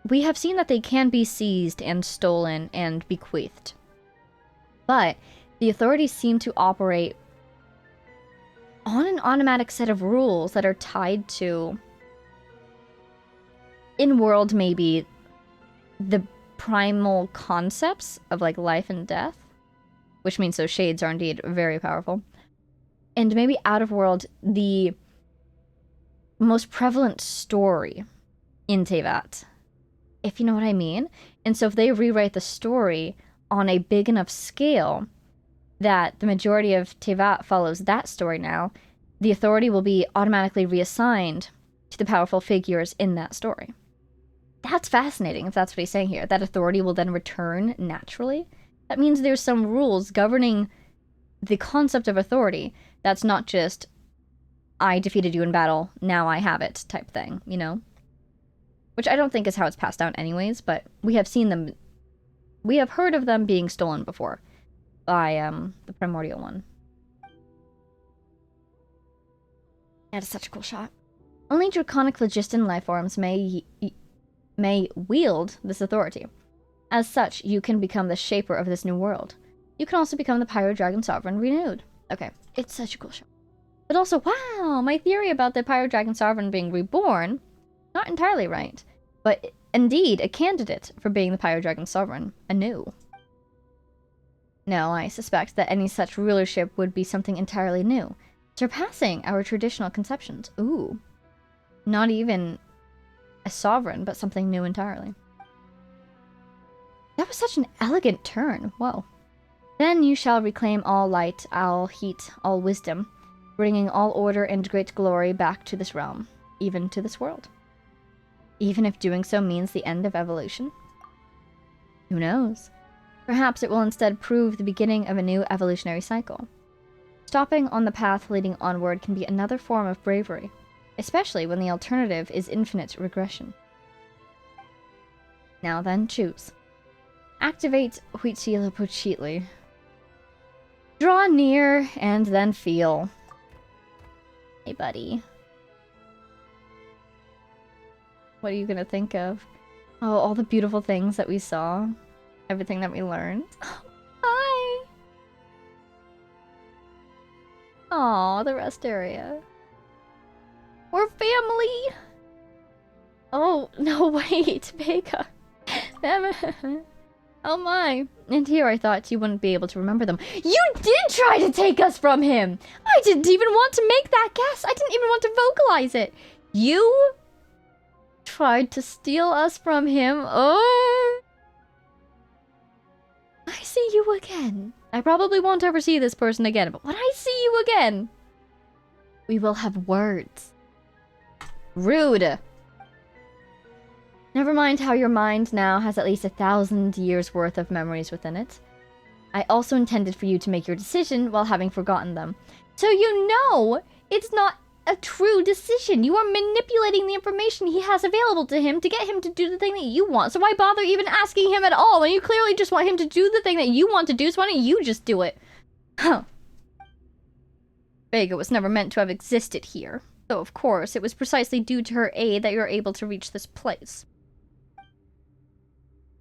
we have seen that they can be seized and stolen and bequeathed. But the authorities seem to operate on an automatic set of rules that are tied to, in world maybe, the primal concepts of like life and death, which means those shades are indeed very powerful. And maybe out of world, the most prevalent story in Teyvat, if you know what I mean. And so if they rewrite the story on a big enough scale that the majority of Teyvat follows that story now, the authority will be automatically reassigned to the powerful figures in that story. That's fascinating, if that's what he's saying here. That authority will then return naturally. That means there's some rules governing the concept of authority. That's not just, I defeated you in battle, now I have it, type thing, you know? Which I don't think is how it's passed down anyways, but we have seen them, we have heard of them being stolen before by the primordial one. That is such a cool shot. Only draconic phlogiston lifeforms may wield this authority. As such, you can become the shaper of this new world. You can also become the Pyro Dragon Sovereign renewed. Okay, it's such a cool shot. But also, wow, my theory about the Pyro Dragon Sovereign being reborn, not entirely right, but indeed a candidate for being the Pyro Dragon Sovereign anew. No, I suspect that any such rulership would be something entirely new, surpassing our traditional conceptions. Ooh. Not even a sovereign, but something new entirely. That was such an elegant turn. Whoa. Then you shall reclaim all light, all heat, all wisdom, bringing all order and great glory back to this realm, even to this world. Even if doing so means the end of evolution? Who knows? Perhaps it will instead prove the beginning of a new evolutionary cycle. Stopping on the path leading onward can be another form of bravery, especially when the alternative is infinite regression. Now then, choose. Activate Huitzilopochtli. Draw near and then feel. Hey, buddy. What are you gonna think of? Oh, all the beautiful things that we saw. Everything that we learned. Hi! Aw, the rest area. We're family! Oh, no, wait, Vega. Oh my. And here I thought you wouldn't be able to remember them. You did try to take us from him! I didn't even want to make that guess! I didn't even want to vocalize it! You tried to steal us from him? Oh! I see you again. I probably won't ever see this person again, but when I see you again, we will have words. Rude. Never mind how your mind now has at least 1,000 years worth of memories within it. I also intended for you to make your decision while having forgotten them. So you know it's not a true decision. You are manipulating the information he has available to him to get him to do the thing that you want. So why bother even asking him at all when you clearly just want him to do the thing that you want to do, so why don't you just do it? Huh. Vega was never meant to have existed here. Though, of course, it was precisely due to her aid that you were able to reach this place.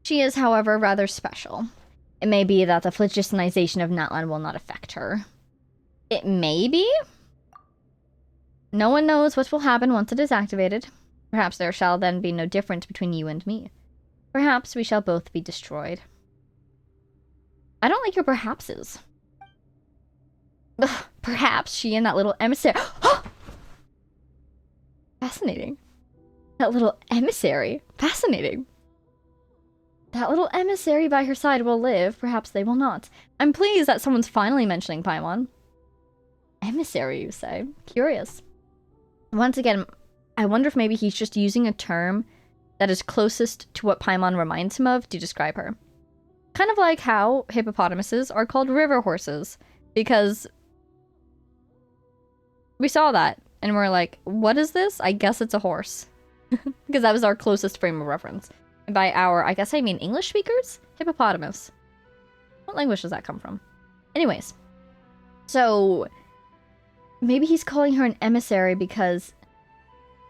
She is, however, rather special. It may be that the phlogistonization of Natlan will not affect her. It may be? No one knows what will happen once it is activated. Perhaps there shall then be no difference between you and me. Perhaps we shall both be destroyed. I don't like your perhapses. Ugh, perhaps she and that little emissary... Fascinating. That little emissary. Fascinating. That little emissary by her side will live. Perhaps they will not. I'm pleased that someone's finally mentioning Paimon. Emissary, you say? Curious. Once again, I wonder if maybe he's just using a term that is closest to what Paimon reminds him of to describe her. Kind of like how hippopotamuses are called river horses. Because we saw that, and we're like, what is this? I guess it's a horse. Because that was our closest frame of reference. And by our, I guess I mean English speakers? Hippopotamus. What language does that come from? Anyways. So, maybe he's calling her an emissary because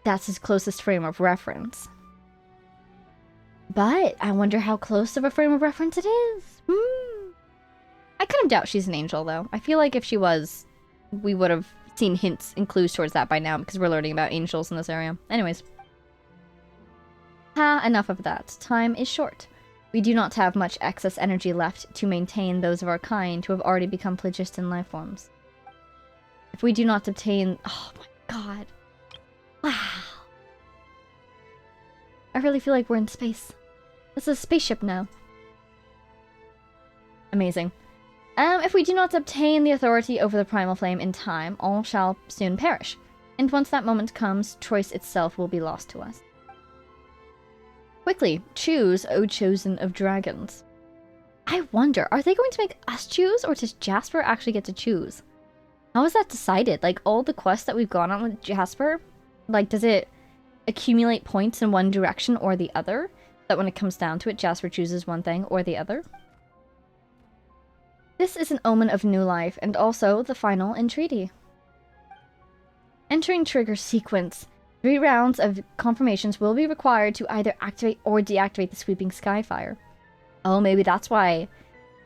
that's his closest frame of reference. But I wonder how close of a frame of reference it is. I kind of doubt she's an angel, though. I feel like if she was, we would have seen hints and clues towards that by now because we're learning about angels in this area. Anyways. Enough of that. Time is short. We do not have much excess energy left to maintain those of our kind who have already become phlogiston life forms. If we do not obtain... Oh my god. Wow. I really feel like we're in space. This is a spaceship now. Amazing. If we do not obtain the authority over the primal flame in time, all shall soon perish. And once that moment comes, choice itself will be lost to us. Quickly, choose, O chosen of dragons. I wonder, are they going to make us choose, or does Jasper actually get to choose? How is that decided? Like, all the quests that we've gone on with Jasper, like, does it accumulate points in one direction or the other? That when it comes down to it, Jasper chooses one thing or the other? This is an omen of new life, and also the final entreaty. Entering trigger sequence. 3 rounds of confirmations will be required to either activate or deactivate the sweeping Skyfire. Oh, maybe that's why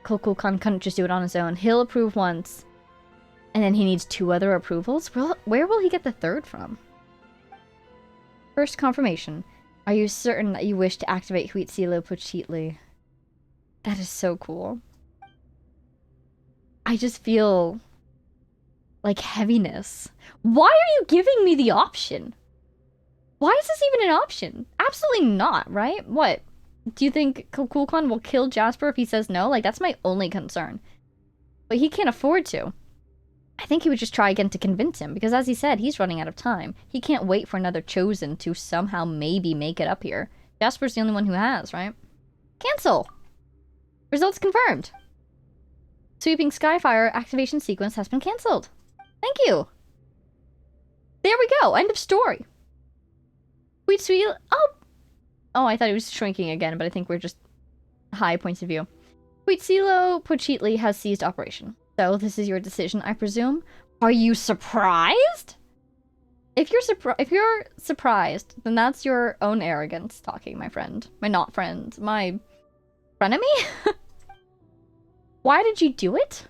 Kukulkan couldn't just do it on his own. He'll approve once, and then he needs 2 other approvals? Where will he get the 3rd from? First confirmation. Are you certain that you wish to activate Huitzilopochtli? That is so cool. I just feel like heaviness. Why are you giving me the option? Why is this even an option? Absolutely not, right? What? Do you think Kukulkan will kill Jasper if he says no? Like, that's my only concern. But he can't afford to. I think he would just try again to convince him, because as he said, he's running out of time. He can't wait for another chosen to somehow maybe make it up here. Jasper's the only one who has, right? Cancel! Results confirmed. Sweeping Skyfire activation sequence has been cancelled. Thank you. There we go. End of story. Oh, I thought he was shrinking again, but I think we're just high points of view. Huitzilopochtli has seized operation. So this is your decision, I presume. Are you surprised? If you're surprised, then that's your own arrogance talking, my friend. My not friend. My frenemy? Why did you do it?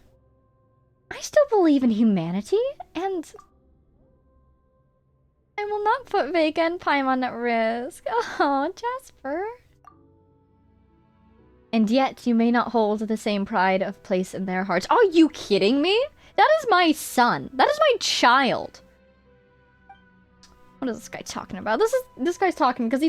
I still believe in humanity, and I will not put Vega and Paimon at risk. Oh, Jasper. And yet, you may not hold the same pride of place in their hearts. Are you kidding me? That is my son. That is my child. What is this guy talking about? This guy's talking because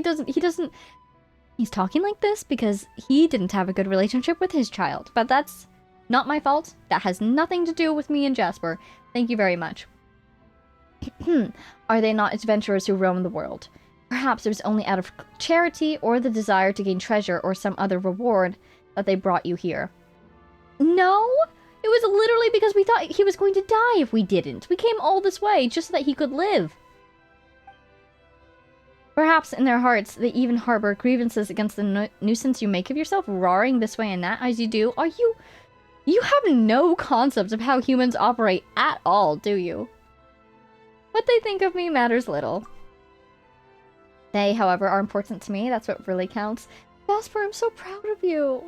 he's talking like this because he didn't have a good relationship with his child. But that's not my fault. That has nothing to do with me and Jasper. Thank you very much. Are they not adventurers who roam the world? Perhaps it was only out of charity or the desire to gain treasure or some other reward that they brought you here. No, it was literally because we thought he was going to die if we didn't. We came all this way just so that he could live. Perhaps in their hearts, they even harbor grievances against the nuisance you make of yourself, roaring this way and that as you do. Are you... You have no concept of how humans operate at all, do you? What they think of me matters little. They, however, are important to me. That's what really counts. Jasper, I'm so proud of you.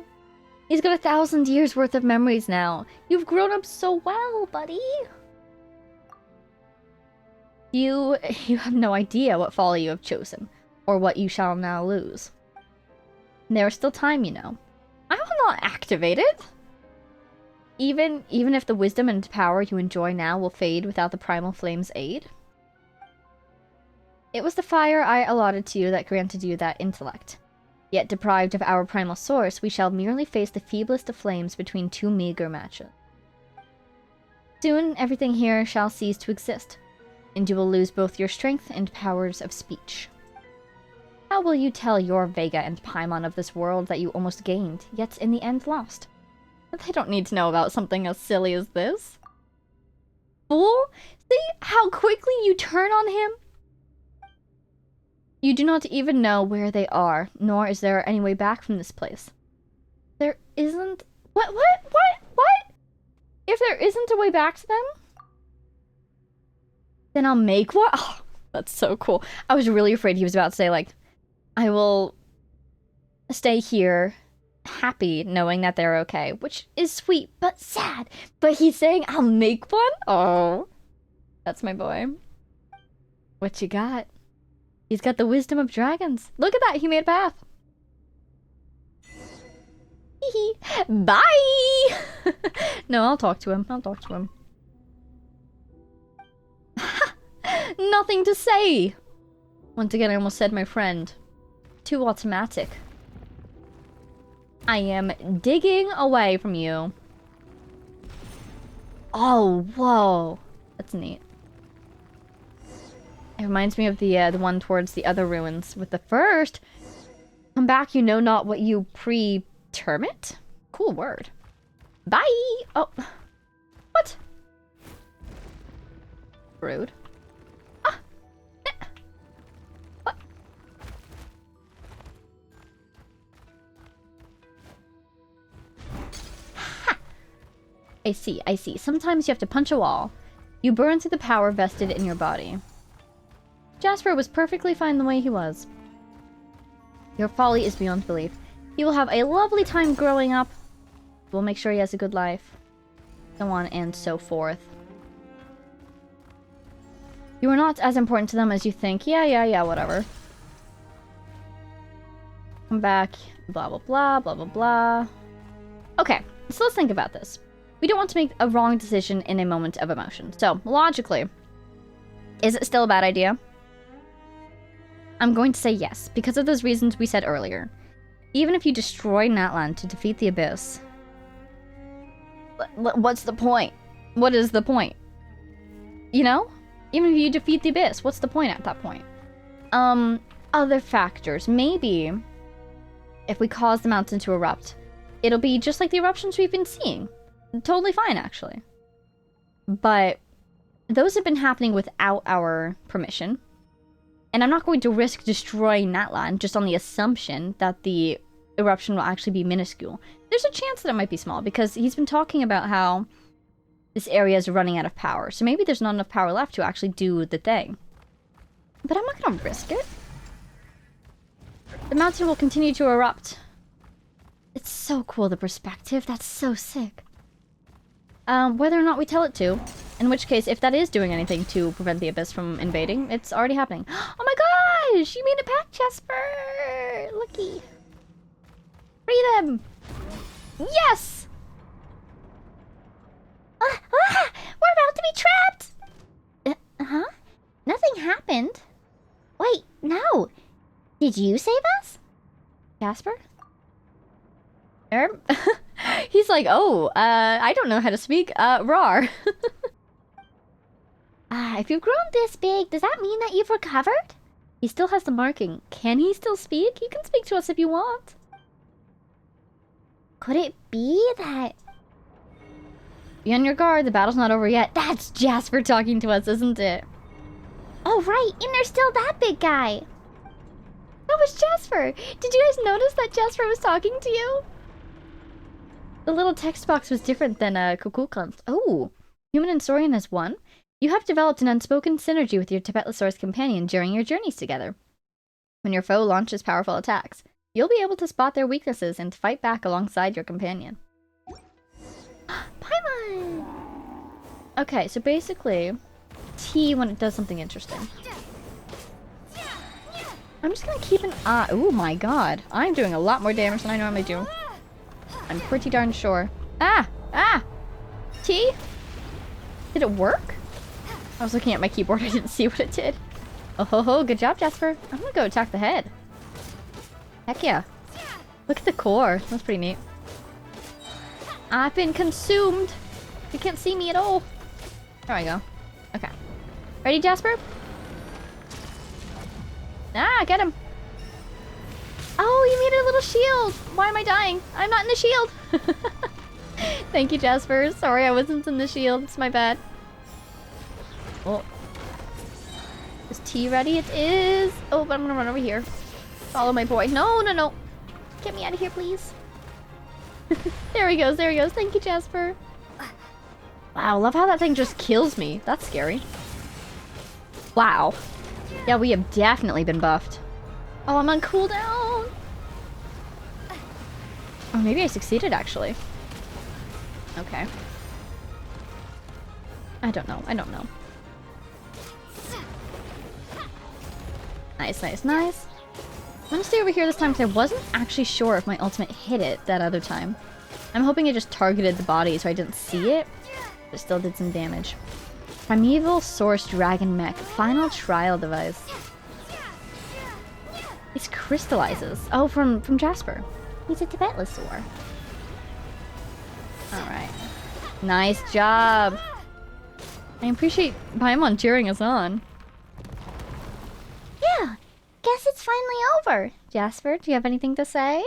He's got 1,000 years worth of memories now. You've grown up so well, buddy. You have no idea what folly you have chosen, or what you shall now lose. There is still time, you know. I will not activate it. Even if the wisdom and power you enjoy now will fade without the primal flame's aid. It was the fire I allotted to you that granted you that intellect. Yet deprived of our primal source, we shall merely face the feeblest of flames between two meager matches. Soon, everything here shall cease to exist, and you will lose both your strength and powers of speech. How will you tell your Vega and Paimon of this world that you almost gained, yet in the end lost? They don't need to know about something as silly as this. Fool! See how quickly you turn on him? You do not even know where they are, nor is there any way back from this place. There isn't... What? If there isn't a way back to them? Then I'll make one? Oh, that's so cool. I was really afraid he was about to say, like, I will stay here happy knowing that they're okay, which is sweet but sad. But he's saying I'll make one? Oh, that's my boy. What you got? He's got the wisdom of dragons. Look at that, he made a path. Bye. No, I'll talk to him. Nothing to say. Once again, I almost said my friend. Too automatic. I am digging away from you. Oh, whoa. That's neat. It reminds me of the one towards the other ruins. With the first, come back, you know not what you preterm it? Cool word. Bye! Oh. What? Rude. Ah! What? Ha! I see. Sometimes you have to punch a wall. You burn through the power vested in your body. Jasper was perfectly fine the way he was. Your folly is beyond belief. He will have a lovely time growing up. We'll make sure he has a good life. So on and so forth. You are not as important to them as you think. Yeah, whatever. Come back. Blah, blah, blah, blah, blah, blah. Okay, so let's think about this. We don't want to make a wrong decision in a moment of emotion. So, logically, is it still a bad idea? I'm going to say yes, because of those reasons we said earlier. Even if you destroy Natlan to defeat the Abyss, what's the point? What is the point? You know? Even if you defeat the Abyss, what's the point at that point? Other factors. Maybe if we cause the mountain to erupt, it'll be just like the eruptions we've been seeing. Totally fine, actually. But those have been happening without our permission. And I'm not going to risk destroying Natlan just on the assumption that the eruption will actually be minuscule. There's a chance that it might be small, because he's been talking about how this area is running out of power. So maybe there's not enough power left to actually do the thing. But I'm not gonna risk it. The mountain will continue to erupt. It's so cool, the perspective. That's so sick. Whether or not we tell it to. In which case, if that is doing anything to prevent the abyss from invading, it's already happening. Oh my gosh! You made it back, Jasper! Looky. Free them! Yes! We're about to be trapped! Huh? Nothing happened. Wait, no. Did you save us? Jasper? Herb? He's like, oh, I don't know how to speak. Rar. If you've grown this big, does that mean that you've recovered? He still has the marking. Can he still speak? You can speak to us if you want. Could it be that... Be on your guard, the battle's not over yet. That's Jasper talking to us, isn't it? Oh, right, and there's still that big guy. That was Jasper! Did you guys notice that Jasper was talking to you? The little text box was different than Kukulkan's. Oh, human and Saurian has won. You have developed an unspoken synergy with your Tibetlosaurus companion during your journeys together. When your foe launches powerful attacks, you'll be able to spot their weaknesses and fight back alongside your companion. Paimon! Okay, so basically, T when it does something interesting. I'm just gonna keep an eye. Oh my god. I'm doing a lot more damage than I normally do. I'm pretty darn sure. Ah! Ah! T? Did it work? I was looking at my keyboard. I didn't see what it did. Oh ho ho. Good job, Jasper. I'm gonna go attack the head. Heck yeah. Look at the core. That's pretty neat. I've been consumed. You can't see me at all. There we go. Okay. Ready, Jasper? Ah, get him. Oh, you made a little shield. Why am I dying? I'm not in the shield. Thank you, Jasper. Sorry I wasn't in the shield. It's my bad. Oh. Is T ready? It is. Oh, but I'm gonna run over here. Follow my boy. No, no, no. Get me out of here, please. There he goes. There he goes. Thank you, Jasper. Wow, love how that thing just kills me. That's scary. Wow. Yeah, we have definitely been buffed. Oh, I'm on cooldown. Oh, maybe I succeeded, actually. Okay. I don't know. I don't know. Nice, nice, nice. I'm gonna stay over here this time because I wasn't actually sure if my ultimate hit it that other time. I'm hoping it just targeted the body so I didn't see it, but still did some damage. Primeval Source Dragon Mech. Final trial device. It crystallizes. Oh, from Jasper. He's a Tibetlosaur. Alright. Nice job. I appreciate Paimon cheering us on. Yeah, guess it's finally over. Jasper, do you have anything to say?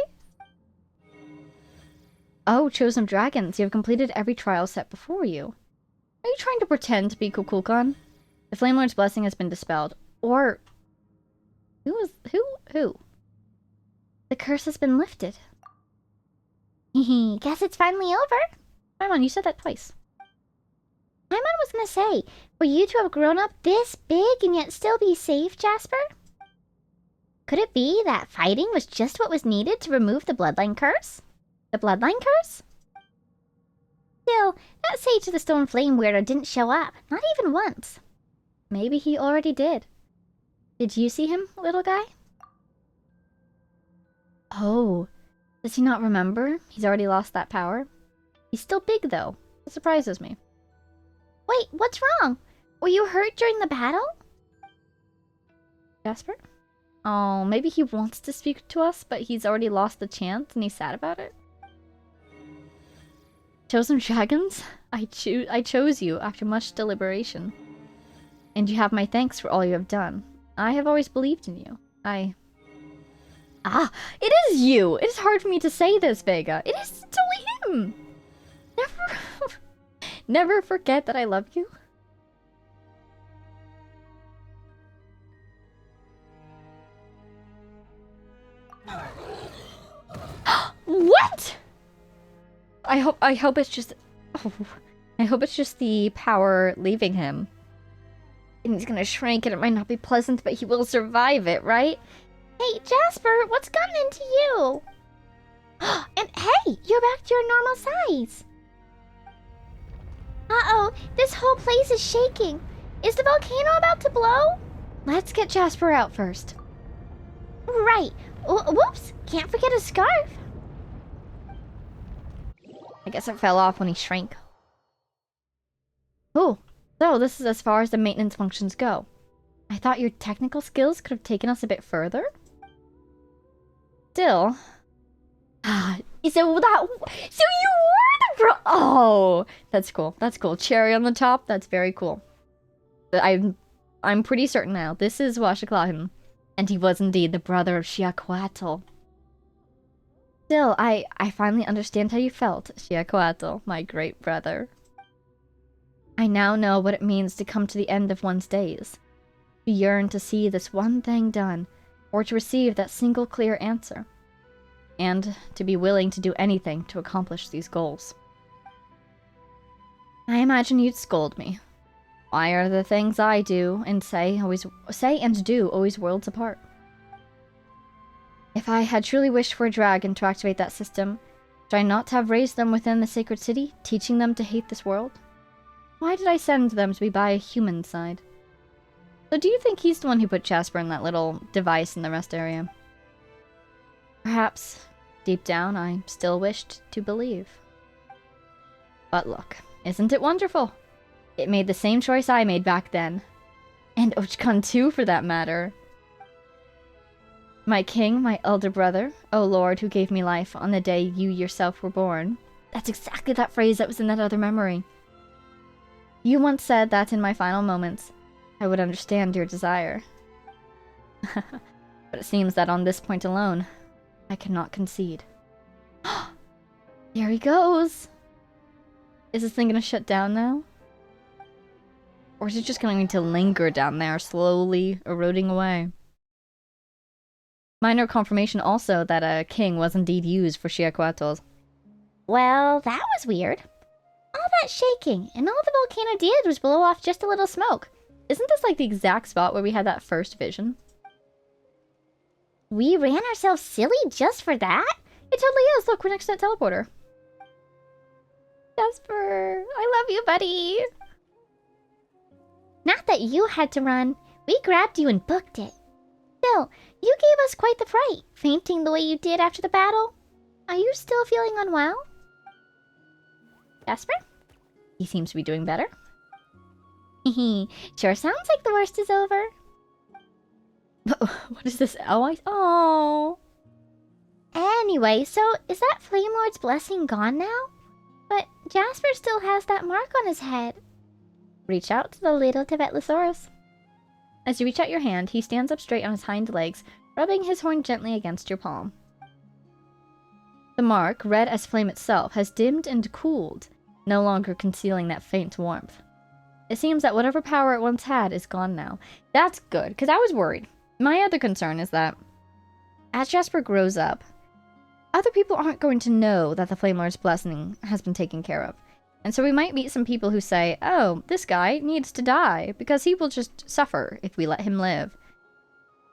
Oh, Chosen Dragons. You have completed every trial set before you. Are you trying to pretend to be Kukulkan? The Flame Lord's blessing has been dispelled. Or... Who? The curse has been lifted. Guess it's finally over. Paimon, you said that twice. Paimon was gonna say, for you to have grown up this big and yet still be safe, Jasper? Could it be that fighting was just what was needed to remove the bloodline curse? The bloodline curse? Still, that Sage of the Stone Flame weirdo didn't show up. Not even once. Maybe he already did. Did you see him, little guy? Oh. Does he not remember? He's already lost that power. He's still big, though. It surprises me. Wait, what's wrong? Were you hurt during the battle? Jasper? Oh, maybe he wants to speak to us, but he's already lost the chance and he's sad about it. Chosen Dragons? I chose you after much deliberation. And you have my thanks for all you have done. I have always believed in you. Ah, it is you! It is hard for me to say this, Vega. It is totally him! Never forget that I love you. What? I hope it's just... Oh, I hope it's just the power leaving him. And he's gonna shrink and it might not be pleasant, but he will survive it, right? Hey, Jasper, what's gotten into you? And hey, you're back to your normal size. Uh-oh, this whole place is shaking. Is the volcano about to blow? Let's get Jasper out first. Right. Whoops, can't forget a scarf. I guess it fell off when he shrank. Oh, so this is as far as the maintenance functions go. I thought your technical skills could have taken us a bit further. Still... So you were the oh, that's cool. That's cool. Cherry on the top. That's very cool. I'm pretty certain now. This is Washiklahin, and he was indeed the brother of Xiaquatl. Still, I finally understand how you felt, Xiaquatl, my great brother. I now know what it means to come to the end of one's days. To yearn to see this one thing done, or to receive that single clear answer. And to be willing to do anything to accomplish these goals. I imagine you'd scold me. Why are the things I do and say and do always worlds apart? If I had truly wished for a dragon to activate that system, should I not have raised them within the sacred city, teaching them to hate this world? Why did I send them to be by a human side? So do you think he's the one who put Jasper in that little device in the rest area? Perhaps, deep down, I still wished to believe. But look, isn't it wonderful? It made the same choice I made back then. And Ochkun too, for that matter. My king, my elder brother, O Lord who gave me life on the day you yourself were born. That's exactly that phrase that was in that other memory. You once said that in my final moments, I would understand your desire. But it seems that on this point alone, I cannot concede. Here he goes! Is this thing gonna shut down now? Or is it just going to linger down there, slowly eroding away? Minor confirmation also that a king was indeed used for Xiaquatls. Well, that was weird. All that shaking, and all the volcano did was blow off just a little smoke. Isn't this like the exact spot where we had that first vision? We ran ourselves silly just for that? It totally is! Look, we're next to that teleporter. Jasper, I love you, buddy! Not that you had to run. We grabbed you and booked it. Still, you gave us quite the fright, fainting the way you did after the battle. Are you still feeling unwell? Jasper? He seems to be doing better. Sure sounds like the worst is over. What is this? Oh. Anyway, so is that Flame Lord's blessing gone now? But Jasper still has that mark on his head. Reach out to the little Tibetlosaurus. As you reach out your hand, he stands up straight on his hind legs, rubbing his horn gently against your palm. The mark, red as flame itself, has dimmed and cooled, no longer concealing that faint warmth. It seems that whatever power it once had is gone now. That's good, because I was worried. My other concern is that, as Jasper grows up, other people aren't going to know that the Flame Lord's blessing has been taken care of. And so we might meet some people who say, oh, this guy needs to die because he will just suffer if we let him live.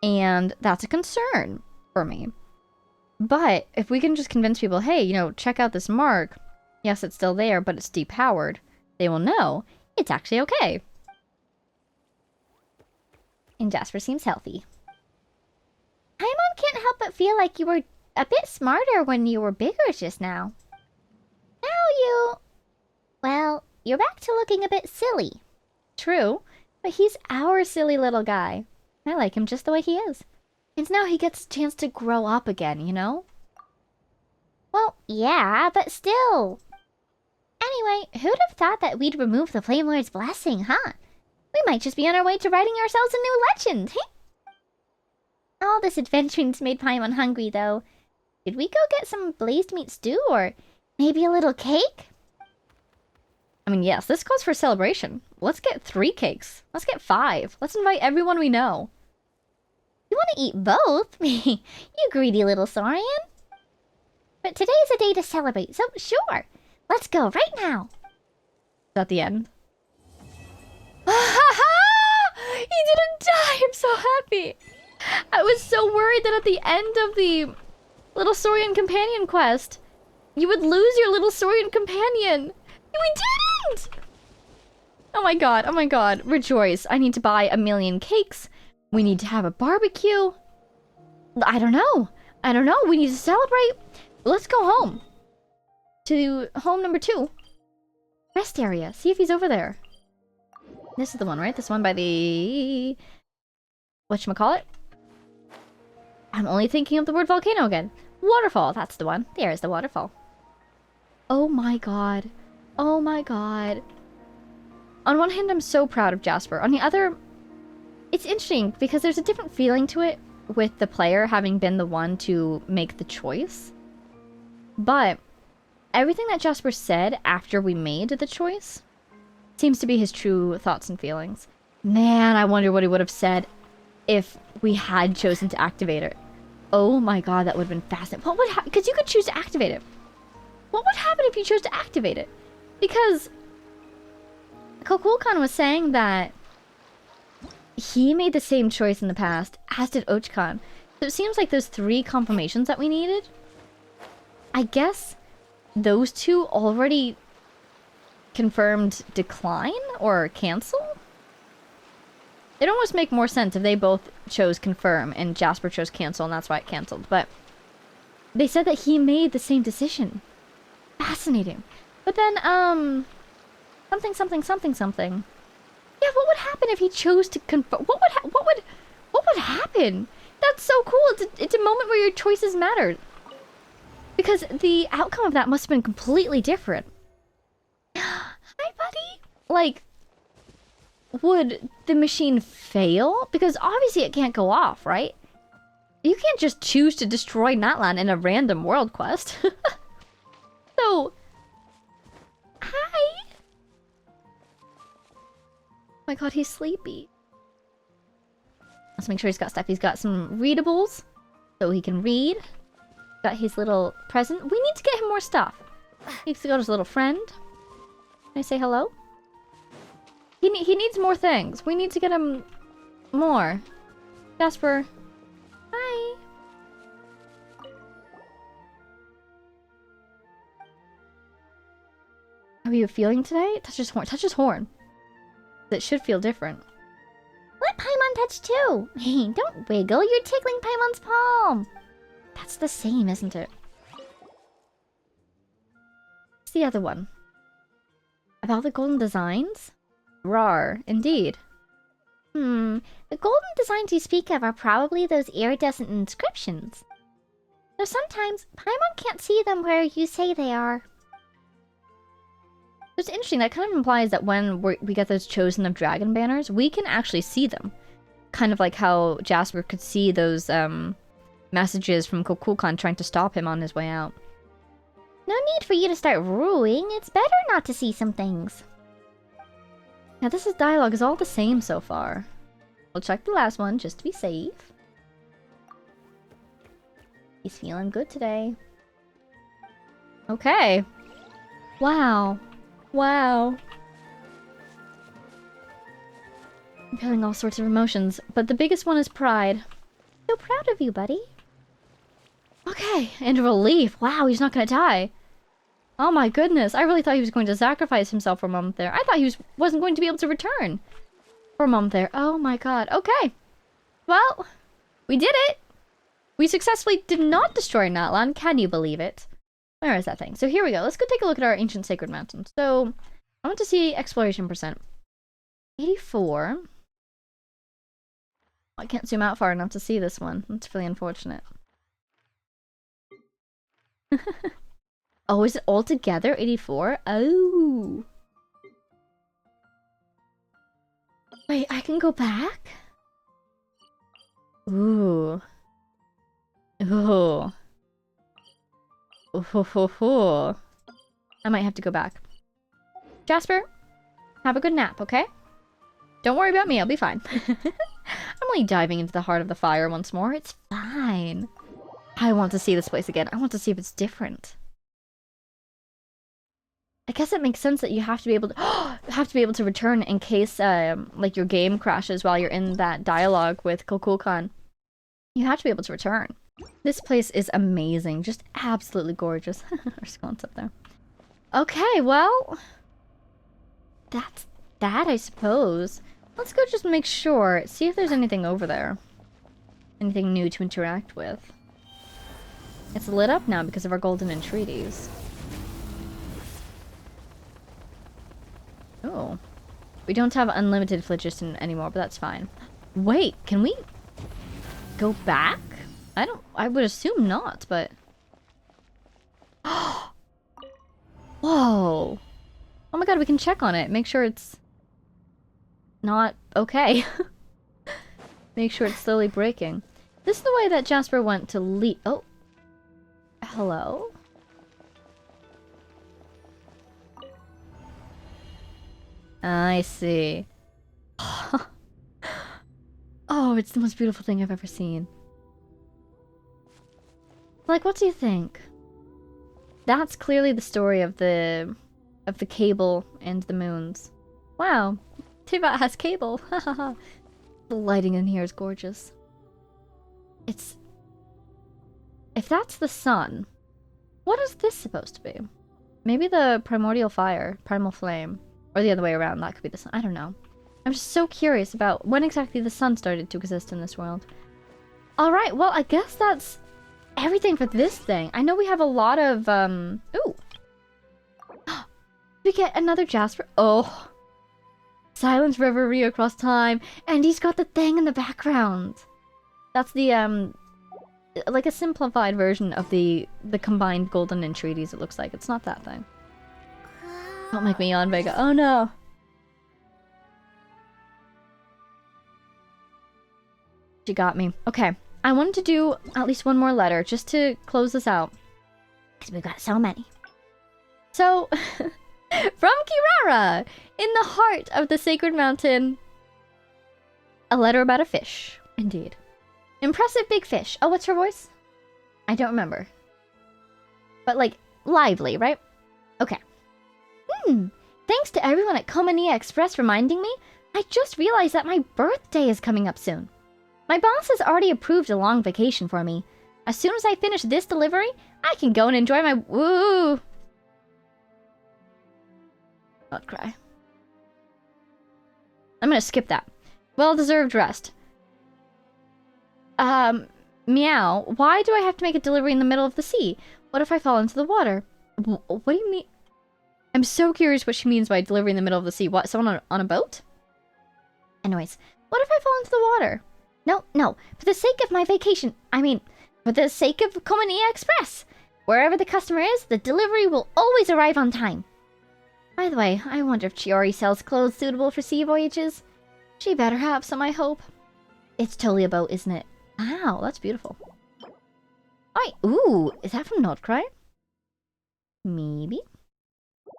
And that's a concern for me. But if we can just convince people, hey, you know, check out this mark. Yes, it's still there, but it's depowered. They will know it's actually okay. And Jasper seems healthy. Paimon can't help but feel like you were a bit smarter when you were bigger just now. Now you... Well, you're back to looking a bit silly. True, but he's our silly little guy. I like him just the way he is. And now he gets a chance to grow up again, you know? Well, yeah, but still. Anyway, who'd have thought that we'd remove the Flame Lord's blessing, huh? We might just be on our way to writing ourselves a new legend, hey? All this adventuring's made Paimon hungry, though. Should we go get some blazed meat stew, or maybe a little cake? I mean, yes, this calls for celebration. Let's get 3 cakes. Let's get 5. Let's invite everyone we know. You want to eat both? You greedy little Saurian. But today's a day to celebrate, so sure. Let's go right now. Is that the end? didn't die! I'm so happy! I was so worried that at the end of the little Saurian companion quest, you would lose your little Saurian companion! We didn't! Oh my god, rejoice. I need to buy 1,000,000 cakes. We need to have a barbecue. I don't know. We need to celebrate. Let's go home. To home number 2. Rest area. See if he's over there. This is the one, right? This one by the... whatchamacallit? I'm only thinking of the word volcano again. Waterfall. That's the one. There's the waterfall. Oh my god. Oh my god. On one hand, I'm so proud of Jasper. On the other, it's interesting because there's a different feeling to it with the player having been the one to make the choice. But everything that Jasper said after we made the choice seems to be his true thoughts and feelings. Man, I wonder what he would have said if we had chosen to activate it. Oh my god, that would have been fascinating. What would happen? Because you could choose to activate it. What would happen if you chose to activate it? Because Kukulkan was saying that he made the same choice in the past, as did Ochkan. So it seems like those 3 confirmations that we needed, I guess those 2 already confirmed decline or cancel? It'd almost make more sense if they both chose confirm and Jasper chose cancel and that's why it canceled. But they said that he made the same decision. Fascinating. But then, something. Yeah, what would happen if he chose to confirm? What would happen? That's so cool. It's a moment where your choices mattered. Because the outcome of that must have been completely different. Hi, buddy. Like, would the machine fail? Because obviously it can't go off, right? You can't just choose to destroy Natlan in a random world quest. So, hi. Oh my god, he's sleepy. Let's make sure he's got stuff. He's got some readables, so he can read. Got his little present. We need to get him more stuff. He's got his little friend. Can I say hello? He needs more things. We need to get him more. Jasper. Hi. How are you feeling today? Touch his horn. Touch his horn. It should feel different. Let Paimon touch too. Hey, don't wiggle. You're tickling Paimon's palm. That's the same, isn't it? What's the other one? About the golden designs? Rar, indeed. The golden designs you speak of are probably those iridescent inscriptions. Though sometimes, Paimon can't see them where you say they are. It's interesting, that kind of implies that when we get those chosen of dragon banners, we can actually see them. Kind of like how Jasper could see those messages from Kukulkan trying to stop him on his way out. No need for you to start ruling. It's better not to see some things. Now this dialogue is all the same so far. We'll check the last one just to be safe. He's feeling good today. Okay. Wow. Wow. I'm feeling all sorts of emotions, but the biggest one is pride. So proud of you, buddy. Okay, and relief. Wow, he's not gonna die. Oh my goodness, I really thought he was going to sacrifice himself for a moment there. I thought he wasn't going to be able to return for a moment there. Oh my god. Okay. Well, we did it. We successfully did not destroy Natlan. Can you believe it? Where is that thing? So here we go. Let's go take a look at our ancient sacred mountain. So I want to see exploration percent. 84. I can't zoom out far enough to see this one. That's really unfortunate. Oh, is it all together? 84? Oh. Wait, I can go back? Ooh. Ooh. Ooh. I might have to go back. Jasper, have a good nap, okay? Don't worry about me, I'll be fine. I'm only diving into the heart of the fire once more. It's fine. I want to see this place again. I want to see if it's different. I guess it makes sense that you have to be able to... have to be able to return in case, like, your game crashes while you're in that dialogue with Kukulkan. You have to be able to return. This place is amazing. Just absolutely gorgeous. Our scone's up there. Okay, well... that's that, I suppose. Let's go just make sure. See if there's anything over there. Anything new to interact with. It's lit up now because of our golden entreaties. Oh. We don't have unlimited phlogiston anymore, but that's fine. Wait, can we go back? I would assume not, but... Whoa! Oh my god, we can check on it. Make sure it's not okay. Make sure it's slowly breaking. This is the way that Jasper went to leave. Oh. Hello? I see. Oh, it's the most beautiful thing I've ever seen. Like, what do you think? That's clearly the story of the cable and the moons. Wow, Tivat has cable. The lighting in here is gorgeous. It's... if that's the sun, what is this supposed to be? Maybe the primordial fire, primal flame. Or the other way around, that could be the sun. I don't know. I'm just so curious about when exactly the sun started to exist in this world. Alright, well, I guess that's everything for this thing. I know we have a lot of, ooh. We get another Jasper. Oh. Silence Reverie across time. And he's got the thing in the background. That's the, like a simplified version of the combined golden entreaties, it looks like. It's not that thing. Don't make me yawn, Vega. Oh no. She got me. Okay. I wanted to do at least one more letter just to close this out. Because we've got so many. So, from Kirara, in the heart of the sacred mountain, a letter about a fish. Indeed. Impressive big fish. Oh, what's her voice? I don't remember. But, like, lively, right? Okay. Thanks to everyone at Komania Express reminding me, I just realized that my birthday is coming up soon. My boss has already approved a long vacation for me. As soon as I finish this delivery, I can go and enjoy my... Woo! Don't cry. I'm gonna skip that. Well-deserved rest. Meow, why do I have to make a delivery in the middle of the sea? What if I fall into the water? What do you mean? I'm so curious what she means by delivery in the middle of the sea. What, someone on a boat? Anyways, what if I fall into the water? No, for the sake of my vacation, I mean, for the sake of Komania Express. Wherever the customer is, the delivery will always arrive on time. By the way, I wonder if Chiori sells clothes suitable for sea voyages. She better have some, I hope. It's totally a boat, isn't it? Wow, that's beautiful. Alright, ooh, is that from Notcry? Maybe.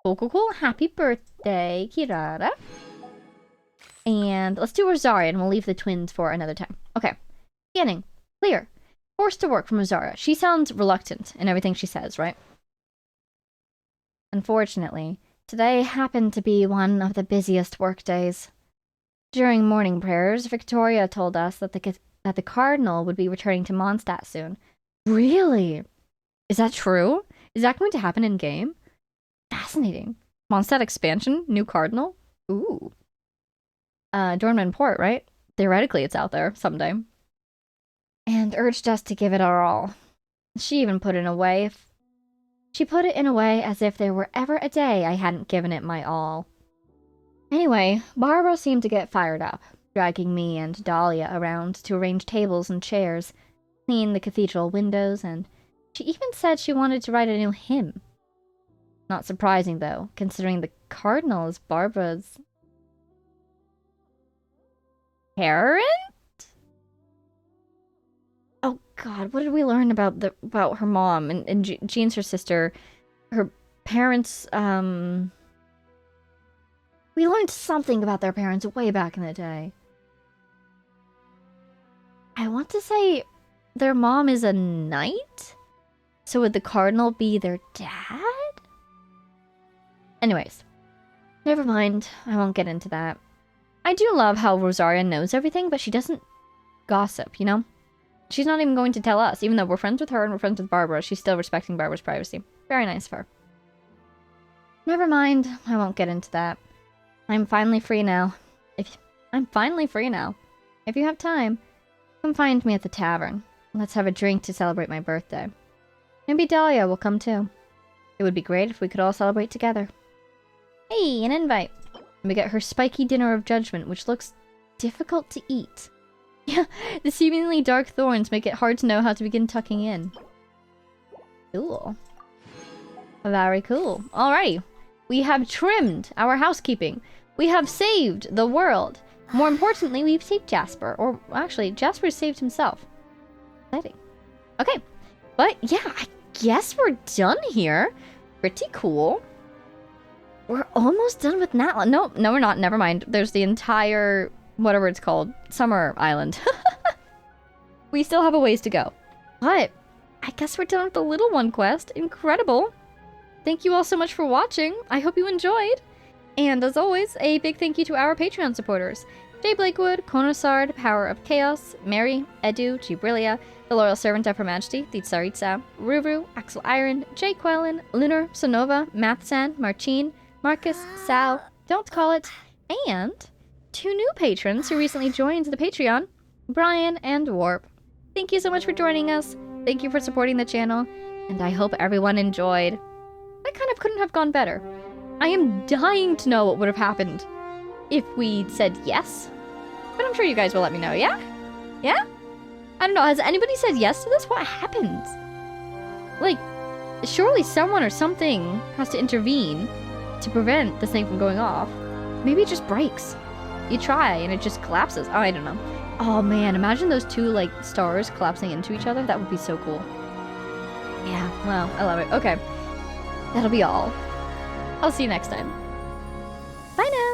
Cool. Happy birthday, Kirara. And let's do Rosaria, and we'll leave the twins for another time. Okay. Beginning. Clear. Forced to work from Rosaria. She sounds reluctant in everything she says, right? Unfortunately, today happened to be one of the busiest work days. During morning prayers, Victoria told us that the Cardinal would be returning to Mondstadt soon. Really? Is that true? Is that going to happen in-game? Fascinating. Mondstadt expansion? New Cardinal? Ooh. Dornman Port, right? Theoretically, it's out there someday. And urged us to give it our all. She even put it in a way as if there were ever a day I hadn't given it my all. Anyway, Barbara seemed to get fired up, dragging me and Dahlia around to arrange tables and chairs, clean the cathedral windows, and she even said she wanted to write a new hymn. Not surprising, though, considering the Cardinal is Barbara's parent? Oh god, what did we learn about her mom and Jean's her sister? Her parents, we learned something about their parents way back in the day. I want to say their mom is a knight? So would the Cardinal be their dad? Anyways, Never mind. I won't get into that. I do love how Rosaria knows everything, but she doesn't gossip, you know? She's not even going to tell us. Even though we're friends with her and we're friends with Barbara, she's still respecting Barbara's privacy. Very nice of her. Never mind. I won't get into that. I'm finally free now. I'm finally free now. If you have time, come find me at the tavern. Let's have a drink to celebrate my birthday. Maybe Dahlia will come too. It would be great if we could all celebrate together. Hey, an invite. And we get her spiky dinner of judgment, which looks difficult to eat. Yeah, the seemingly dark thorns make it hard to know how to begin tucking in. Cool. Very cool. Alrighty. We have trimmed our housekeeping. We have saved the world. More importantly, we've saved Jasper. Or, actually, Jasper saved himself. Exciting. Okay. But, yeah, I guess we're done here. Pretty cool. We're almost done with Natla. No, we're not. Never mind. There's the entire, whatever it's called, Summer Island. We still have a ways to go. But I guess we're done with the little one quest. Incredible. Thank you all so much for watching. I hope you enjoyed. And as always, a big thank you to our Patreon supporters. Jay Blakewood, Konosard, Power of Chaos, Mary, Edu, Gibrilia, The Loyal Servant of Her Majesty, the Tsaritsa, Ruru, Axel Iron, Jay Quellen, Lunar, Sonova, Mathsan, Marcin, Marcus, Sal, Don't Call It, and 2 new patrons who recently joined the Patreon, Brian and Warp. Thank you so much for joining us. Thank you for supporting the channel, and I hope everyone enjoyed. That kind of couldn't have gone better. I am dying to know what would have happened if we'd said yes. But I'm sure you guys will let me know, yeah? Yeah? I don't know, has anybody said yes to this? What happens? Like, surely someone or something has to intervene to prevent this thing from going off. Maybe it just breaks. You try and it just collapses. Oh, I don't know. Oh man, imagine those 2 like stars collapsing into each other. That would be so cool. Yeah, well, I love it. Okay. That'll be all. I'll see you next time. Bye now!